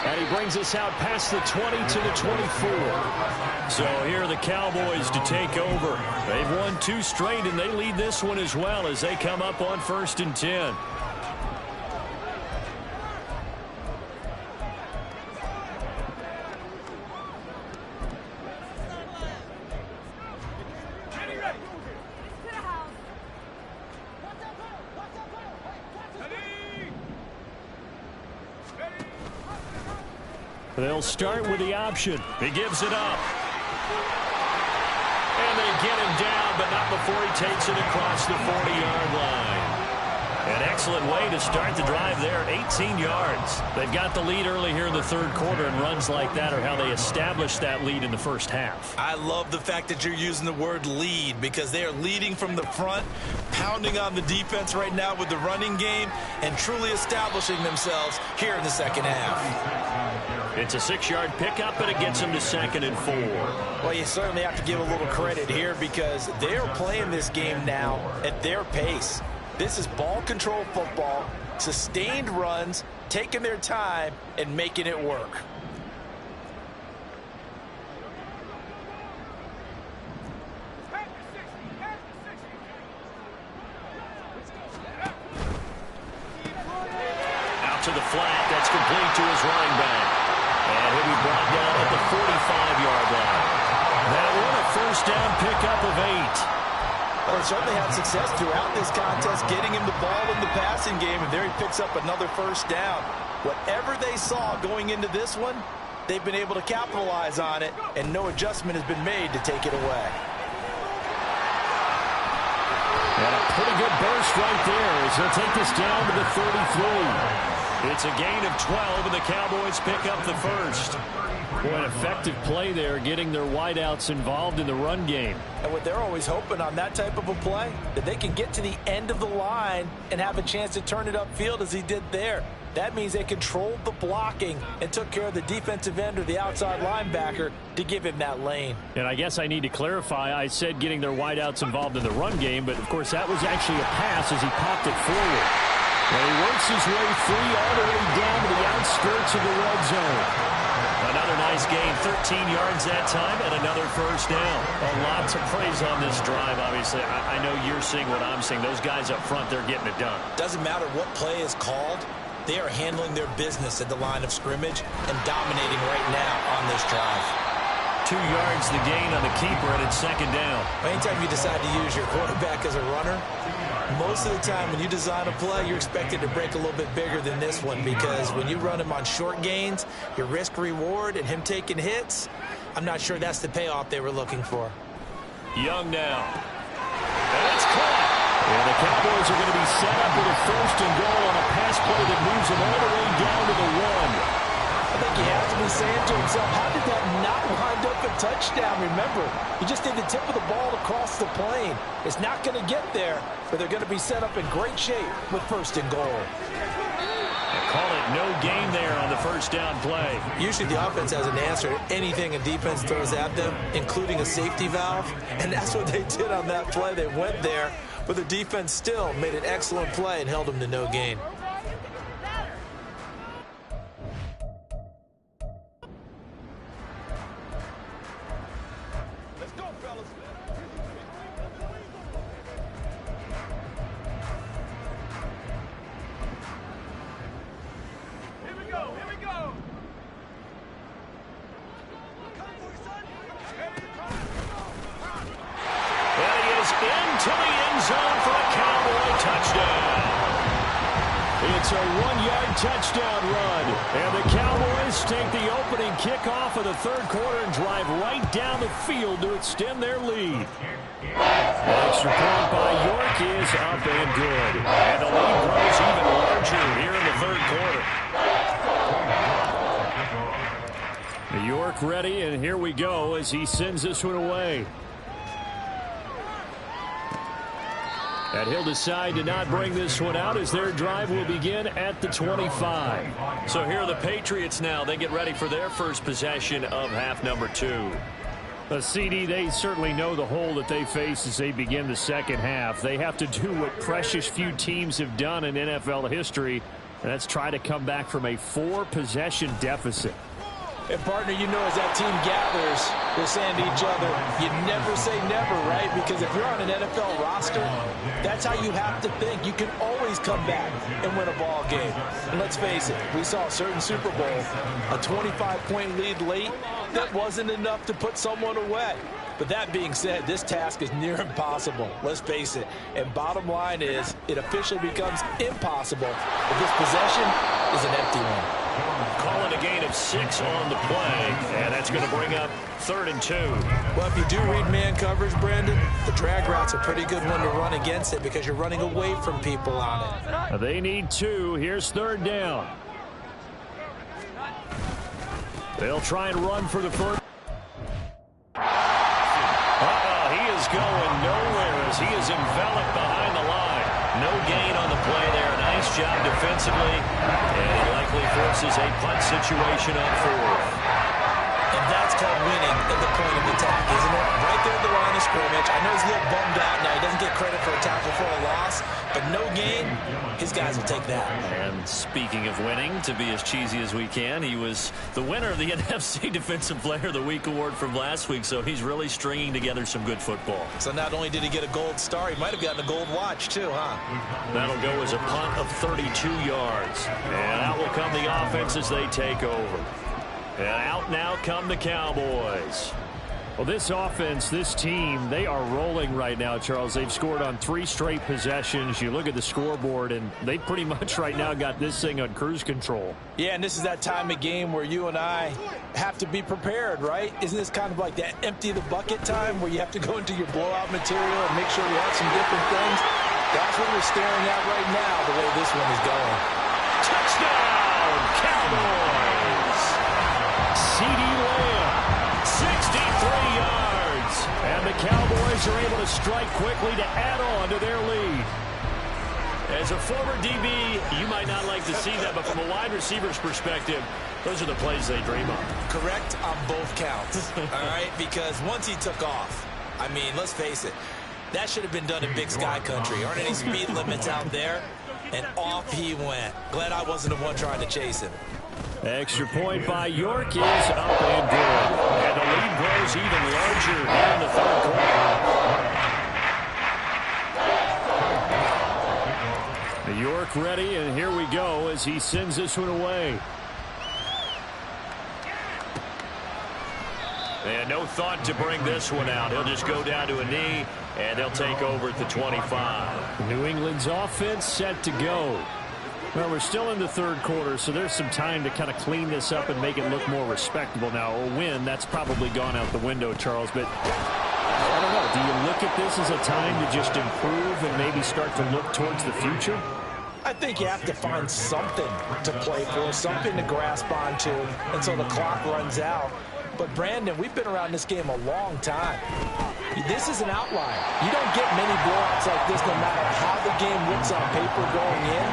[SPEAKER 3] And he brings us out past the 20 to the 24. So here are the Cowboys to take over. They've won 2 straight, and they lead this one as well as they come up on 1st and 10. They'll start with the option. He gives it up. And they get him down, but not before he takes it across the 40-yard line. An excellent way to start the drive there, 18 yards. They've got the lead early here in the 3rd quarter, and runs like that are how they established that lead in the first half.
[SPEAKER 4] I love the fact that you're using the word lead because they are leading from the front, pounding on the defense right now with the running game, and truly establishing themselves here in the second half.
[SPEAKER 3] It's a 6-yard pickup, and it gets them to 2nd and 4.
[SPEAKER 4] Well, you certainly have to give a little credit here because they are playing this game now at their pace. This is ball control football, sustained runs, taking their time, and making it work.
[SPEAKER 3] Out to the flat. That's complete to his running back. And he'll be brought down at the 45-yard line. That one a 1st down pickup of 8.
[SPEAKER 4] Well, they certainly had success throughout this contest, getting him the ball in the passing game, and there he picks up another 1st down. Whatever they saw going into this one, they've been able to capitalize on it, and no adjustment has been made to take it away.
[SPEAKER 3] And a pretty good burst right there as he'll take this down to the 33. It's a gain of 12, and the Cowboys pick up the 1st. Boy, an effective play there, getting their wideouts involved in the run game.
[SPEAKER 4] And what they're always hoping on that type of a play, that they can get to the end of the line and have a chance to turn it upfield as he did there. That means they controlled the blocking and took care of the defensive end or the outside linebacker to give him that lane.
[SPEAKER 3] And I guess I need to clarify, I said getting their wideouts involved in the run game, but of course that was actually a pass as he popped it forward. And he works his way free all the way down to the outskirts of the red zone. Another nice gain, 13 yards that time, and another 1st down. A lot to praise on this drive, obviously. I know you're seeing what I'm seeing. Those guys up front, they're getting it done.
[SPEAKER 4] Doesn't matter what play is called. They are handling their business at the line of scrimmage and dominating right now on this drive.
[SPEAKER 3] 2 yards the gain on the keeper, and it's 2nd down.
[SPEAKER 4] Anytime you decide to use your quarterback as a runner, most of the time when you design a play, you're expected to break a little bit bigger than this one because when you run him on short gains, your risk-reward and him taking hits, I'm not sure that's the payoff they were looking for.
[SPEAKER 3] Young now. And it's caught. And the Cowboys are going to be set up with a 1st and goal on a pass play that moves them all the way down to the 1.
[SPEAKER 4] I think he has to be saying to himself, how did that not wind up a touchdown? Remember, you just need the tip of the ball to cross the plane. It's not going to get there, but they're going to be set up in great shape with 1st and goal.
[SPEAKER 3] They call it no gain there on the 1st down play.
[SPEAKER 4] Usually the offense has an answer to anything a defense throws at them, including a safety valve, and that's what they did on that play. They went there, but the defense still made an excellent play and held them to no gain.
[SPEAKER 3] Into the end zone for a Cowboy touchdown. It's a 1-yard touchdown run. And the Cowboys take the opening kickoff of the 3rd quarter and drive right down the field to extend their lead. The extra point by York is up and good. And the lead grows even larger here in the 3rd quarter. York ready, and here we go as he sends this one away. And he'll decide to not bring this one out as their drive will begin at the 25. So here are the Patriots now. They get ready for their first possession of half number 2. CD, they certainly know the hole that they face as they begin the second half. They have to do what precious few teams have done in NFL history, and that's try to come back from a 4-possession deficit.
[SPEAKER 4] And, partner, you know, as that team gathers, they're saying to each other, you never say never, right? Because if you're on an NFL roster, that's how you have to think. You can always come back and win a ball game. And let's face it, we saw a certain Super Bowl, a 25-point lead late, that wasn't enough to put someone away. But that being said, this task is near impossible. Let's face it. And bottom line is, it officially becomes impossible if this possession is an empty one.
[SPEAKER 3] Call it a gain of 6 on the play, and that's going to bring up 3rd and 2.
[SPEAKER 4] Well, if you do read man coverage, Brandon, the drag route's a pretty good one to run against it because you're running away from people on it.
[SPEAKER 3] They need 2. Here's 3rd down. They'll try and run for the first. He is going nowhere as he is enveloped behind the line. No gain on the play there. Nice job defensively. And he likely forces a punt situation on 4th.
[SPEAKER 4] And that's called winning at the point of attack, isn't it? Right there at the line of scrimmage. I know he's a little bummed out now. He doesn't get credit for a tackle for a loss, but no gain, his guys will take that.
[SPEAKER 3] And speaking of winning, to be as cheesy as we can, he was the winner of the NFC Defensive Player of the Week award from last week, so he's really stringing together some good football.
[SPEAKER 4] So not only did he get a gold star, he might have gotten a gold watch too, huh?
[SPEAKER 3] That'll go as a punt of 32 yards. And out will come the offense as they take over. And out now come the Cowboys. Well, this offense, this team, they are rolling right now, Charles. They've scored on 3 straight possessions. You look at the scoreboard, and they pretty much right now got this thing on cruise control.
[SPEAKER 4] Yeah, and this is that time of game where you and I have to be prepared, right? Isn't this kind of like that empty the bucket time where you have to go into your blowout material and make sure you have some different things? That's what we're staring at right now, the way this one is going.
[SPEAKER 3] Touchdown, Cowboys! CD Lamb, 63 yards. And the Cowboys are able to strike quickly to add on to their lead. As a former DB, you might not like to see that, but from a wide receiver's perspective, those are the plays they dream of.
[SPEAKER 4] Correct on both counts, all right? Because once he took off, I mean, let's face it, that should have been done in Big Sky Country. Aren't any speed limits out there? And off he went. Glad I wasn't the one trying to chase him.
[SPEAKER 3] Extra point by York is up and good. And the lead grows even larger here in the 3rd quarter. York ready, and here we go as he sends this one away. And no thought to bring this one out. He'll just go down to a knee, and they'll take over at the 25. New England's offense set to go. Well, we're still in the 3rd quarter, so there's some time to kind of clean this up and make it look more respectable now. A win, that's probably gone out the window, Charles, but I don't know. Do you look at this as a time to just improve and maybe start to look towards the future?
[SPEAKER 4] I think you have to find something to play for, something to grasp onto until the clock runs out. But, Brandon, we've been around this game a long time. This is an outlier. You don't get many blowouts like this no matter how the game looks on paper going in.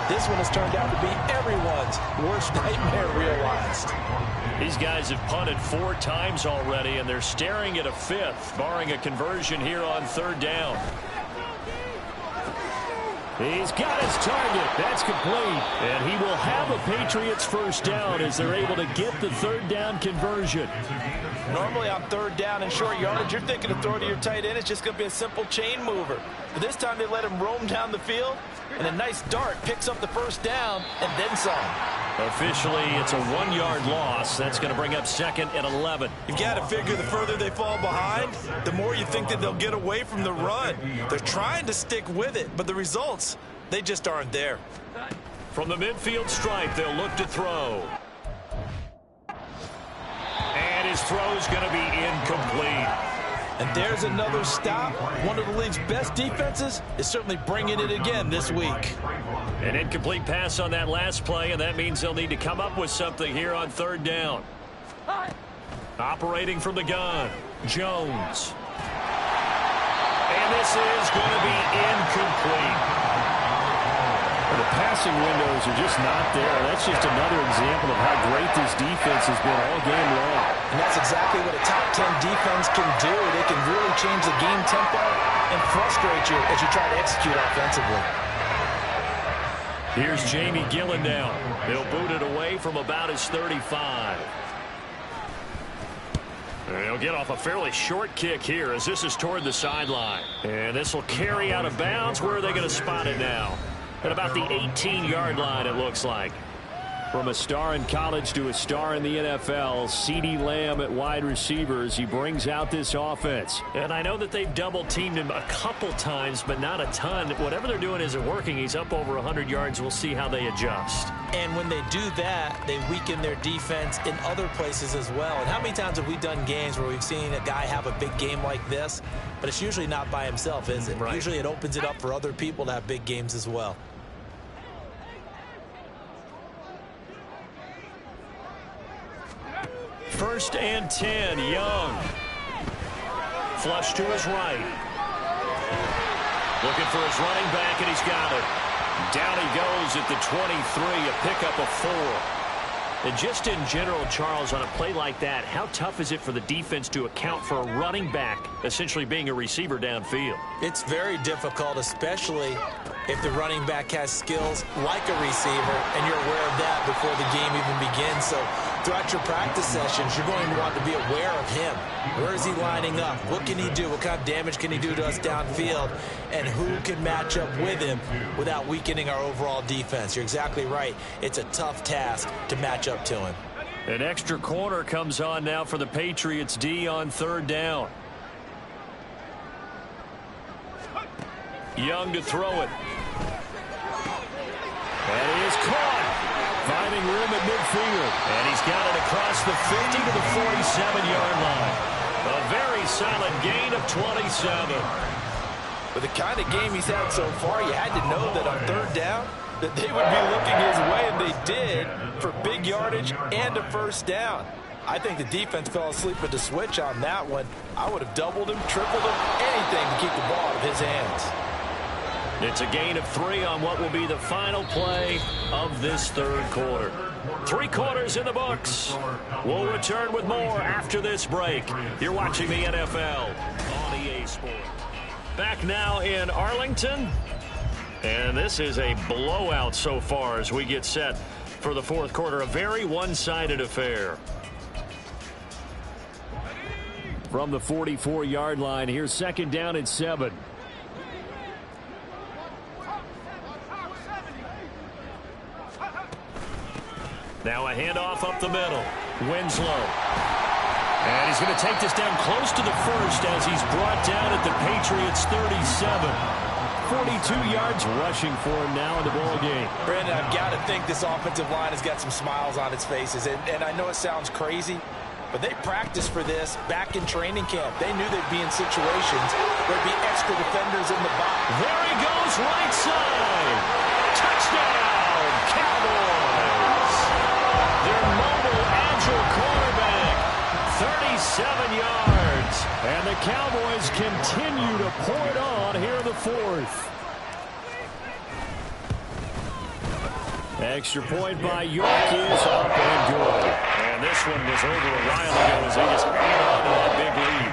[SPEAKER 4] This one has turned out to be everyone's worst nightmare realized.
[SPEAKER 3] These guys have punted 4 times already, and they're staring at a 5th, barring a conversion here on 3rd down. He's got his target. That's complete. And he will have a Patriots first down as they're able to get the 3rd down conversion.
[SPEAKER 4] Normally on 3rd down and short yardage, you're thinking of throwing to your tight end. It's just going to be a simple chain mover. But this time they let him roam down the field, and a nice dart picks up the first down and then some.
[SPEAKER 3] Officially, it's a 1-yard loss. That's going to bring up 2nd and 11.
[SPEAKER 4] You've got to figure the further they fall behind, the more you think that they'll get away from the run. They're trying to stick with it, but the results, they just aren't there.
[SPEAKER 3] From the midfield stripe, they'll look to throw. And his throw's going to be incomplete.
[SPEAKER 4] And there's another stop. One of the league's best defenses is certainly bringing it again this week.
[SPEAKER 3] An incomplete pass on that last play, and that means they'll need to come up with something here on 3rd down. Operating from the gun, Jones. And this is going to be incomplete. The passing windows are just not there. That's just another example of how great this defense has been all game long.
[SPEAKER 4] And that's exactly what a top 10 defense can do. They can really change the game tempo and frustrate you as you try to execute offensively.
[SPEAKER 3] Here's Jamie Gillen now. He'll boot it away from about his 35. And he'll get off a fairly short kick here as this is toward the sideline. And this will carry out of bounds. Where are they going to spot it now? At about the 18-yard line, it looks like. From a star in college to a star in the NFL, CeeDee Lamb at wide receivers. He brings out this offense. And I know that they've double-teamed him a couple times, but not a ton. Whatever they're doing isn't working. He's up over 100 yards. We'll see how they adjust.
[SPEAKER 4] And when they do that, they weaken their defense in other places as well. And how many times have we done games where we've seen a guy have a big game like this, but it's usually not by himself, is it?
[SPEAKER 3] Right.
[SPEAKER 4] Usually it opens it up for other people to have big games as well.
[SPEAKER 3] First and 10, Young. Flush to his right. Looking for his running back, and he's got it. Down he goes at the 23, a pickup of 4. And just in general, Charles, on a play like that, how tough is it for the defense to account for a running back essentially being a receiver downfield?
[SPEAKER 4] It's very difficult, especially if the running back has skills like a receiver, and you're aware of that before the game even begins. So throughout your practice sessions, you're going to want to be aware of him. Where is he lining up? What can he do? What kind of damage can he do to us downfield? And who can match up with him without weakening our overall defense? You're exactly right. It's a tough task to match up to him.
[SPEAKER 3] An extra corner comes on now for the Patriots D on third down. Young to throw it. And he is caught. Finding room at midfield. And he's got it across the 50 to the 47-yard line. A very solid gain of 27.
[SPEAKER 4] With the kind of game he's had so far, you had to know that on third down that they would be looking his way, and they did, for big yardage and a first down. I think the defense fell asleep with the switch on that one. I would have doubled him, tripled him, anything to keep the ball out of his hands.
[SPEAKER 3] It's a gain of 3 on what will be the final play of this third quarter. 3 quarters in the books. We'll return with more after this break. You're watching the NFL on EA Sports. Back now in Arlington. And this is a blowout so far as we get set for the fourth quarter. A very one-sided affair. From the 44-yard line, here's second down and 7. Now a handoff up the middle. Winslow. And he's going to take this down close to the first as he's brought down at the Patriots 37. 42 yards rushing for him now in the ball game.
[SPEAKER 4] Brandon, I've got to think this offensive line has got some smiles on its faces. And I know it sounds crazy, but they practiced for this back in training camp. They knew they'd be in situations where there'd be extra defenders in the box.
[SPEAKER 3] There he goes, right side. Touchdown, Cowboys. Their mobile, agile quarterback, 37 yards. And the Cowboys continue to pour it on here in the fourth. Extra point by York is up and good. And this one was over a while ago as they just held on to that big lead.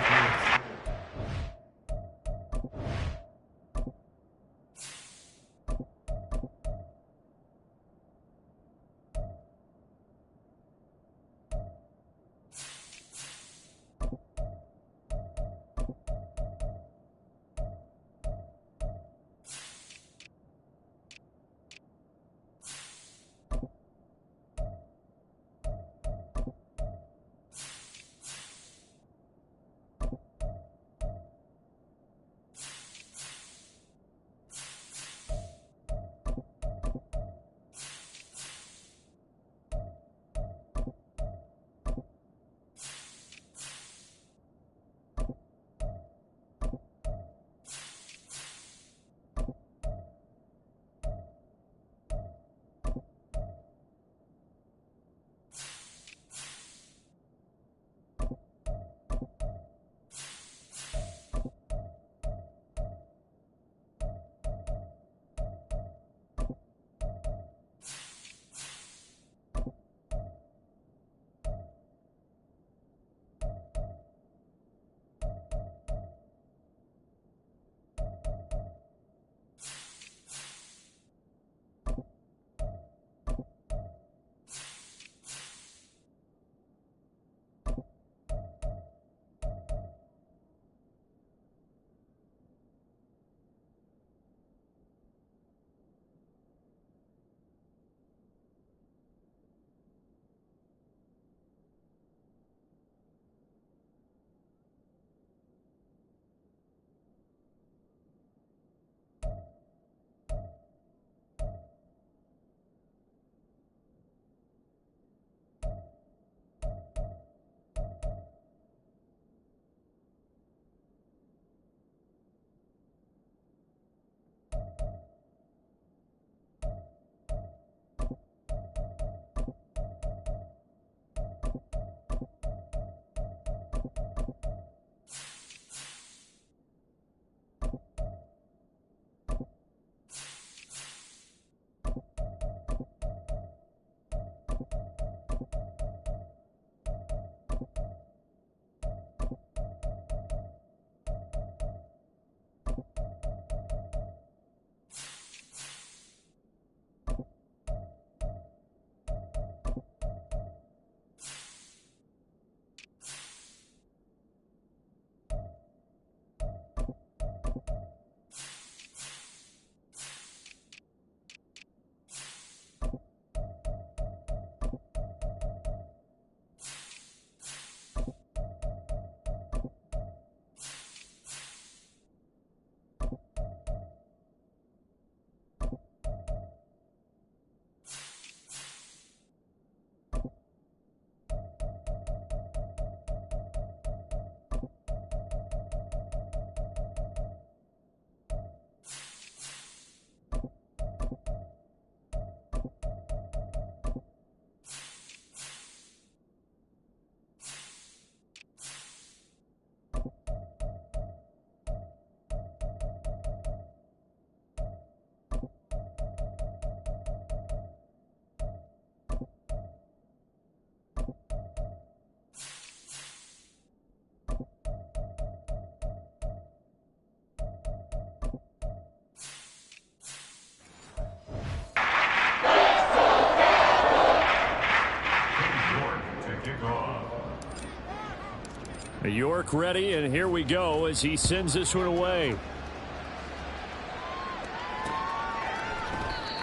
[SPEAKER 3] York ready, and here we go as he sends this one away.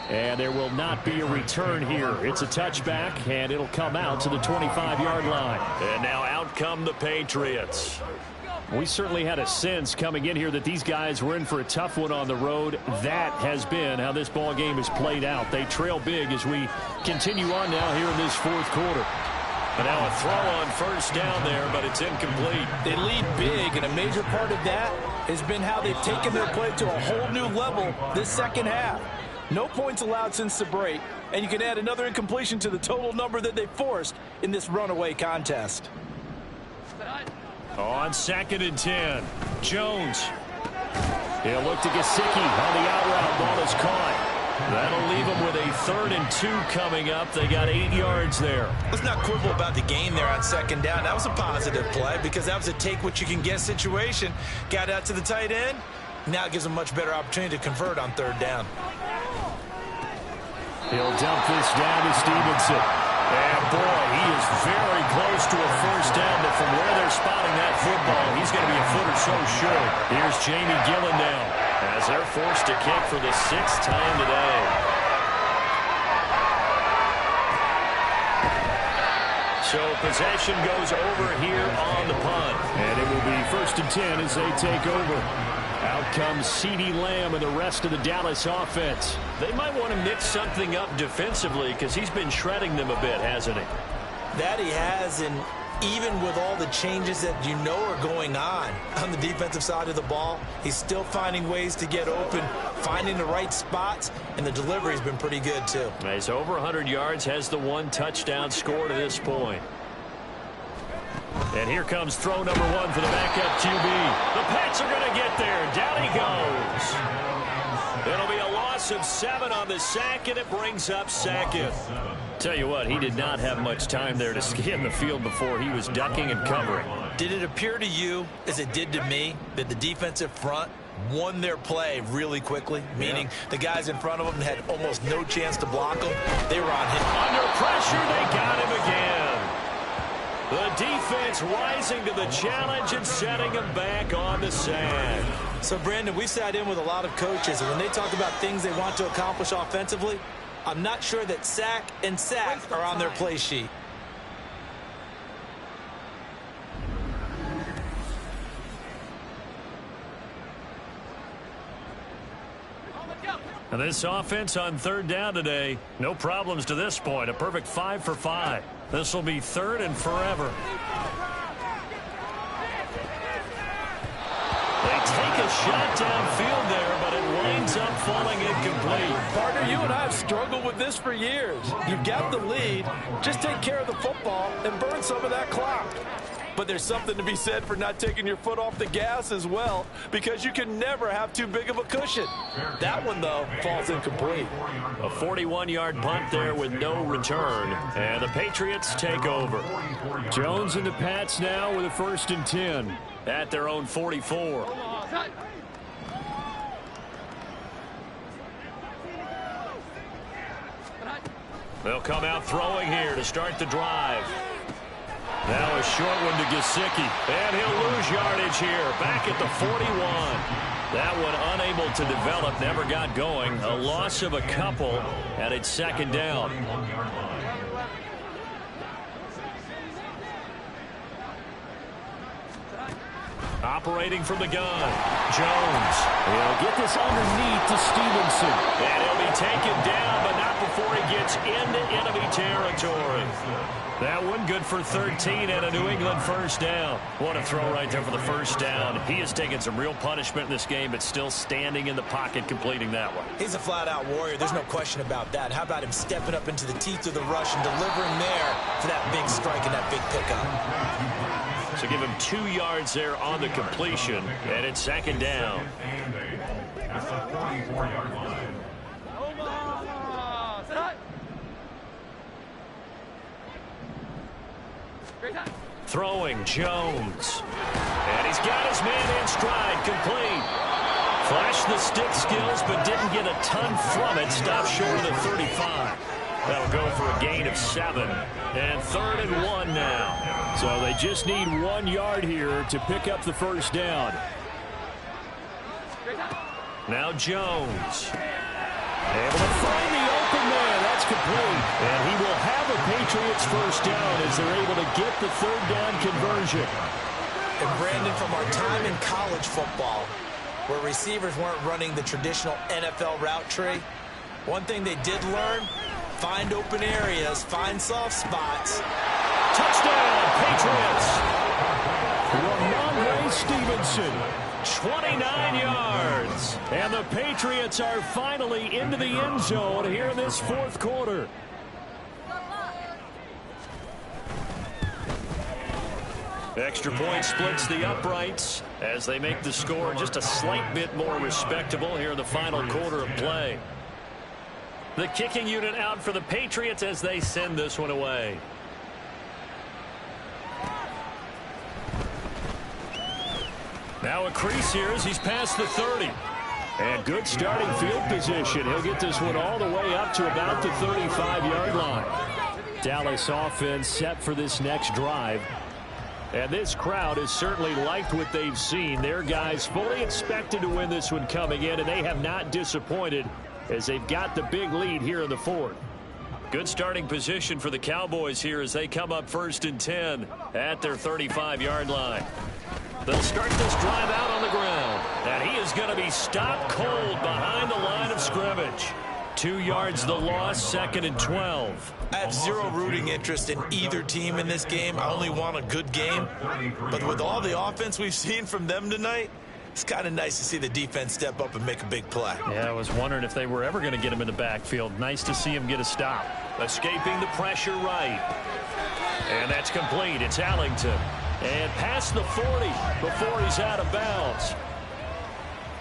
[SPEAKER 3] And there will not be a return here. It's a touchback, and it'll come out to the 25-yard line. And now out come the Patriots. We certainly had a sense coming in here that these guys were in for a tough one on the road. That has been how this ball game has played out. They trail big as we continue on now here in this fourth quarter. And now a throw on first down there, but it's incomplete.
[SPEAKER 4] They lead big, and a major part of that has been how they've taken their play to a whole new level this second half. No points allowed since the break, and you can add another incompletion to the total number that they forced in this runaway contest.
[SPEAKER 3] On 2nd and 10, Jones. He'll look to Gesicki on the out route. Ball is caught. That'll leave them with a 3rd and 2 coming up. They got 8 yards there.
[SPEAKER 4] Let's not quibble about the gain there on 2nd down. That was a positive play because that was a take-what-you-can-get situation. Got out to the tight end. Now it gives them a much better opportunity to convert on 3rd down.
[SPEAKER 3] He'll dump this down to Stevenson. And, boy, he is very close to a first down, but from where they're spotting that football, he's going to be a foot or so short. Here's Jamie Gillen now as they're forced to kick for the 6th time today. So possession goes over here on the punt. And it will be 1st and 10 as they take over. Out comes CeeDee Lamb and the rest of the Dallas offense. They might want to mix something up defensively because he's been shredding them a bit, hasn't he?
[SPEAKER 4] That he has, and even with all the changes that you know are going on the defensive side of the ball, he's still finding ways to get open, finding the right spots, and the delivery's been pretty good too.
[SPEAKER 3] He's over 100 yards, has the 1 touchdown score to this point. And here comes throw number 1 for the backup QB. The Pats are going to get there. Down he goes. It'll be a loss of 7 on the sack, and it brings up 2nd. Tell you what, he did not have much time there to scan the field before he was ducking and covering.
[SPEAKER 4] Did it appear to you, as it did to me, that the defensive front won their play really quickly? Meaning the guys in front of them had almost no chance to block them. They were on him.
[SPEAKER 3] Under pressure, they got him again. The defense rising to the challenge and setting him back on the sand.
[SPEAKER 4] So, Brandon, we sat in with a lot of coaches, and when they talk about things they want to accomplish offensively, I'm not sure that sack and sack are on their play sheet.
[SPEAKER 3] And this offense on 3rd down today, no problems to this point. A perfect 5 for 5. This will be 3rd and forever. They take a shot downfield there, but it winds up falling incomplete.
[SPEAKER 4] Partner, you and I have struggled with this for years. You've got the lead. Just take care of the football and burn some of that clock. But there's something to be said for not taking your foot off the gas as well, because you can never have too big of a cushion. That one, though, falls incomplete.
[SPEAKER 3] A 41-yard punt there with no return. And the Patriots take over. Jones and the Pats now with a 1st and 10 at their own 44. They'll come out throwing here to start the drive. Now a short one to Gesicki. And he'll lose yardage here. Back at the 41. That one unable to develop. Never got going. A loss of a couple. And it's 2nd down. Operating from the gun. Jones. He'll get this underneath to Stevenson. And he'll be taken down, but not before he gets into enemy territory. That one good for 13 and a New England 1st down. What a throw right there for the 1st down. He has taken some real punishment in this game, but still standing in the pocket completing that one.
[SPEAKER 4] He's a flat-out warrior. There's no question about that. How about him stepping up into the teeth of the rush and delivering there for that big strike and that big pickup?
[SPEAKER 3] So give him 2 yards there on the completion, and it's 2nd down. Throwing Jones. And he's got his man in stride, complete. Flashed the stick skills, but didn't get a ton from it. Stopped short of the 35. That'll go for a gain of 7. And 3rd and 1 now. So they just need 1 yard here to pick up the first down. Now Jones. Able to find the open man. That's complete. And he will have a Patriots first down as they're able to get the 3rd down conversion.
[SPEAKER 4] And Brandon, from our time in college football, where receivers weren't running the traditional NFL route tree, one thing they did learn, find open areas, find soft spots.
[SPEAKER 3] Touchdown, Patriots. Ramondre Stevenson, 29 yards. And the Patriots are finally into the end zone here in this 4th quarter. Extra point splits the uprights as they make the score just a slight bit more respectable here in the final quarter of play. The kicking unit out for the Patriots as they send this one away. Now a crease here as he's past the 30. And good starting field position. He'll get this one all the way up to about the 35-yard line. Dallas offense set for this next drive. And this crowd has certainly liked what they've seen. Their guys fully expected to win this one coming in, and they have not disappointed as they've got the big lead here in the 4th. Good starting position for the Cowboys here as they come up 1st and 10 at their 35-yard line. They'll start this drive out on the ground. And he is going to be stopped cold behind the line of scrimmage. 2 yards the loss, 2nd and 12.
[SPEAKER 4] I have zero rooting interest in either team in this game. I only want a good game. But with all the offense we've seen from them tonight, it's kind of nice to see the defense step up and make a big play.
[SPEAKER 3] Yeah, I was wondering if they were ever going to get him in the backfield. Nice to see him get a stop. Escaping the pressure right. And that's complete. It's Allington. And past the 40 before he's out of bounds.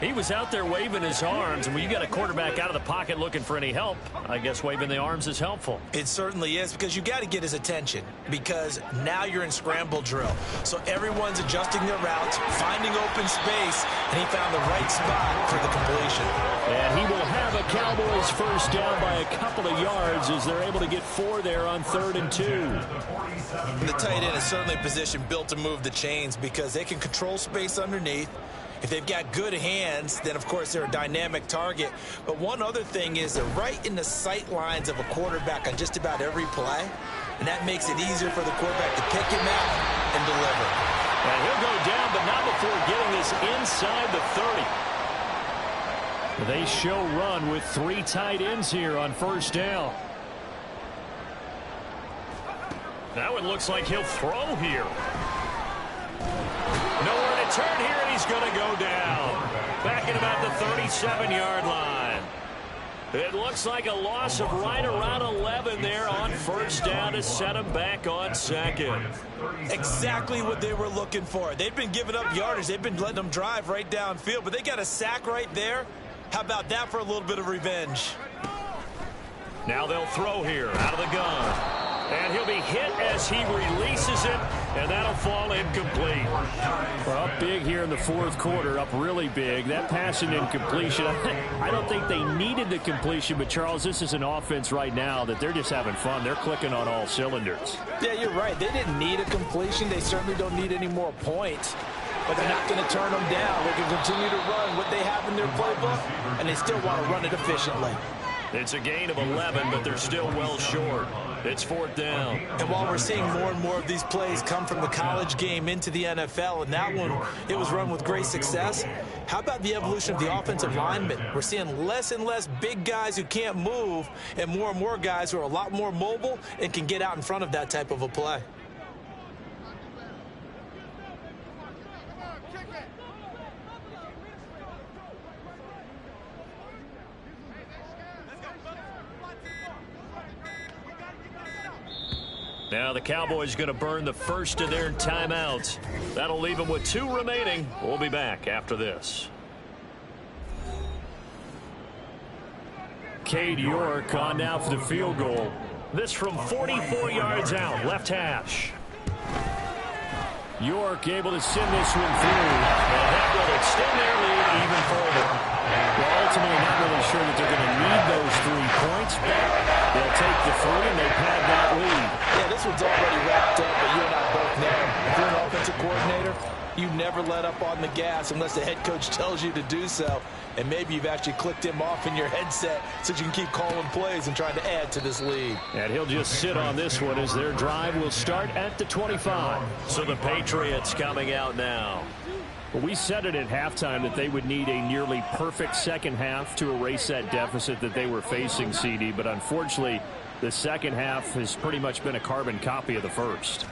[SPEAKER 3] He was out there waving his arms, and when you got a quarterback out of the pocket looking for any help, I guess waving the arms is helpful.
[SPEAKER 4] It certainly is, because you got to get his attention, because now you're in scramble drill. So everyone's adjusting their routes, finding open space, and he found the right spot for the completion.
[SPEAKER 3] And he will have a Cowboys first down by a couple of yards as they're able to get 4 there on 3rd and 2.
[SPEAKER 4] The tight end is certainly a position built to move the chains because they can control space underneath. If they've got good hands, then, of course, they're a dynamic target. But one other thing is they're right in the sight lines of a quarterback on just about every play, and that makes it easier for the quarterback to pick him out and deliver.
[SPEAKER 3] And he'll go down, but not before getting this inside the 30. They show run with 3 tight ends here on first down. Now it looks like he'll throw here. Nowhere to turn here, and he's going to go down. Back at about the 37-yard line. It looks like a loss of right around 11 there on first down to set him back on 2nd.
[SPEAKER 4] Exactly what they were looking for. They've been giving up yardage. They've been letting them drive right downfield, but they got a sack right there. How about that for a little bit of revenge?
[SPEAKER 3] Now they'll throw here out of the gun. And he'll be hit as he releases it, and that'll fall incomplete. Well, up big here in the 4th quarter, up really big. That pass and incompletion, I don't think they needed the completion, but, Charles, this is an offense right now that they're just having fun. They're clicking on all cylinders.
[SPEAKER 4] Yeah, you're right. They didn't need a completion. They certainly don't need any more points. But they're not going to turn them down. They can continue to run what they have in their playbook, and they still want to run it efficiently.
[SPEAKER 3] It's a gain of 11, but they're still well short. It's 4th down.
[SPEAKER 4] And while we're seeing more and more of these plays come from the college game into the NFL, and that one, it was run with great success, how about the evolution of the offensive linemen? We're seeing less and less big guys who can't move and more guys who are a lot more mobile and can get out in front of that type of a play.
[SPEAKER 3] Now the Cowboys going to burn the first of their timeouts. That'll leave them with 2 remaining. We'll be back after this. Cade York on now for the field goal. This from 44 yards out, left hash. York able to send this one through. And that will extend their lead even further. Well, ultimately not really sure that they're going to need those 3 points, but They'll take the 3, and they pad that lead.
[SPEAKER 4] Yeah, this one's already wrapped up, but you and I both know, if you're an offensive coordinator, you never let up on the gas unless the head coach tells you to do so. And maybe you've actually clicked him off in your headset so you can keep calling plays and trying to add to this lead.
[SPEAKER 3] And he'll just sit on this one as their drive will start at the 25. So the Patriots coming out now. Well, we said it at halftime that they would need a nearly perfect second half to erase that deficit that they were facing, CD. But unfortunately, the second half has pretty much been a carbon copy of the first.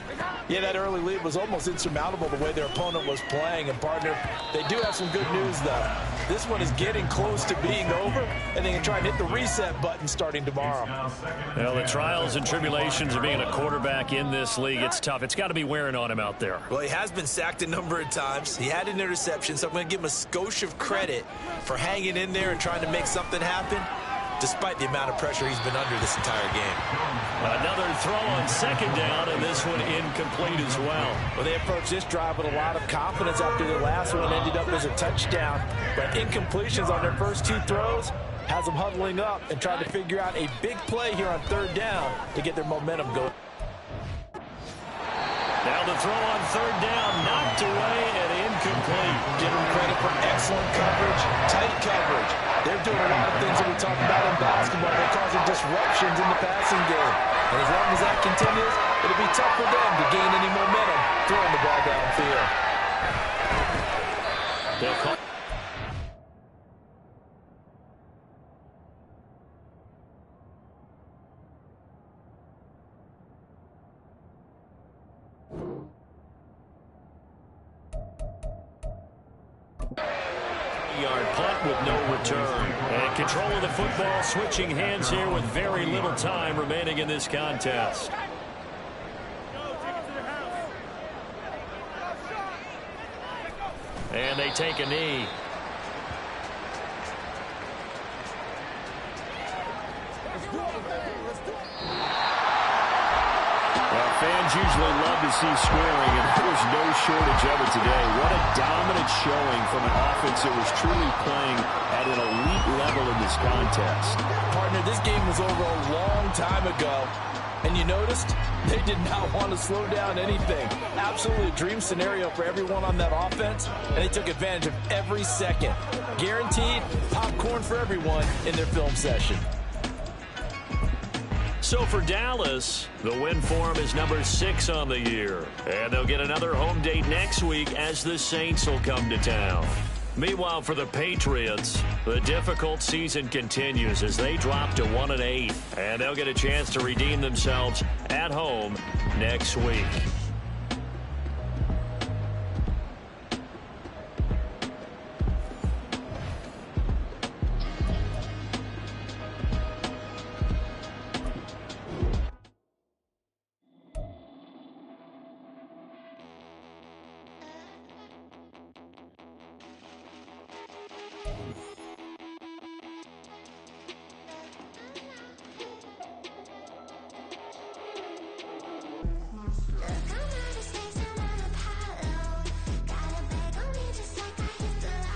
[SPEAKER 4] Yeah, that early lead was almost insurmountable the way their opponent was playing. And, partner, they do have some good news, though. This one is getting close to being over, and they can try and hit the reset button starting tomorrow.
[SPEAKER 3] Well, the trials and tribulations of being a quarterback in this league, it's tough. It's got to be wearing on him out there.
[SPEAKER 4] Well, he has been sacked a number of times. He had an interception, so I'm going to give him a skosh of credit for hanging in there and trying to make something happen, despite the amount of pressure he's been under this entire game.
[SPEAKER 3] Another throw on second down, and this one incomplete as well.
[SPEAKER 4] Well, they approached this drive with a lot of confidence after the last one ended up as a touchdown. But incompletions on their first 2 throws has them huddling up and trying to figure out a big play here on third down to get their momentum going.
[SPEAKER 3] Now the throw on third down, knocked away and incomplete.
[SPEAKER 4] Give them credit for excellent coverage, tight coverage. They're doing a lot of things that we talk about in basketball. They're causing disruptions in the passing game. And as long as that continues, it'll be tough for them to gain any momentum throwing the ball downfield.
[SPEAKER 3] They'll call. Yard punt with no return. And control of the football, switching hands here with very little time remaining in this contest. And they take a knee. Well, fans usually love to see scoring, and there's no shortage of it today. What a dominant showing from an offense that was truly playing at an elite level in this contest.
[SPEAKER 4] Partner, this game was over a long time ago. And you noticed they did not want to slow down anything. Absolutely a dream scenario for everyone on that offense, and they took advantage of every second. Guaranteed popcorn for everyone in their film session.
[SPEAKER 3] So for Dallas, the win for them is number 6 on the year. And they'll get another home date next week as the Saints will come to town. Meanwhile, for the Patriots, the difficult season continues as they drop to 1-8. And they'll get a chance to redeem themselves at home next week.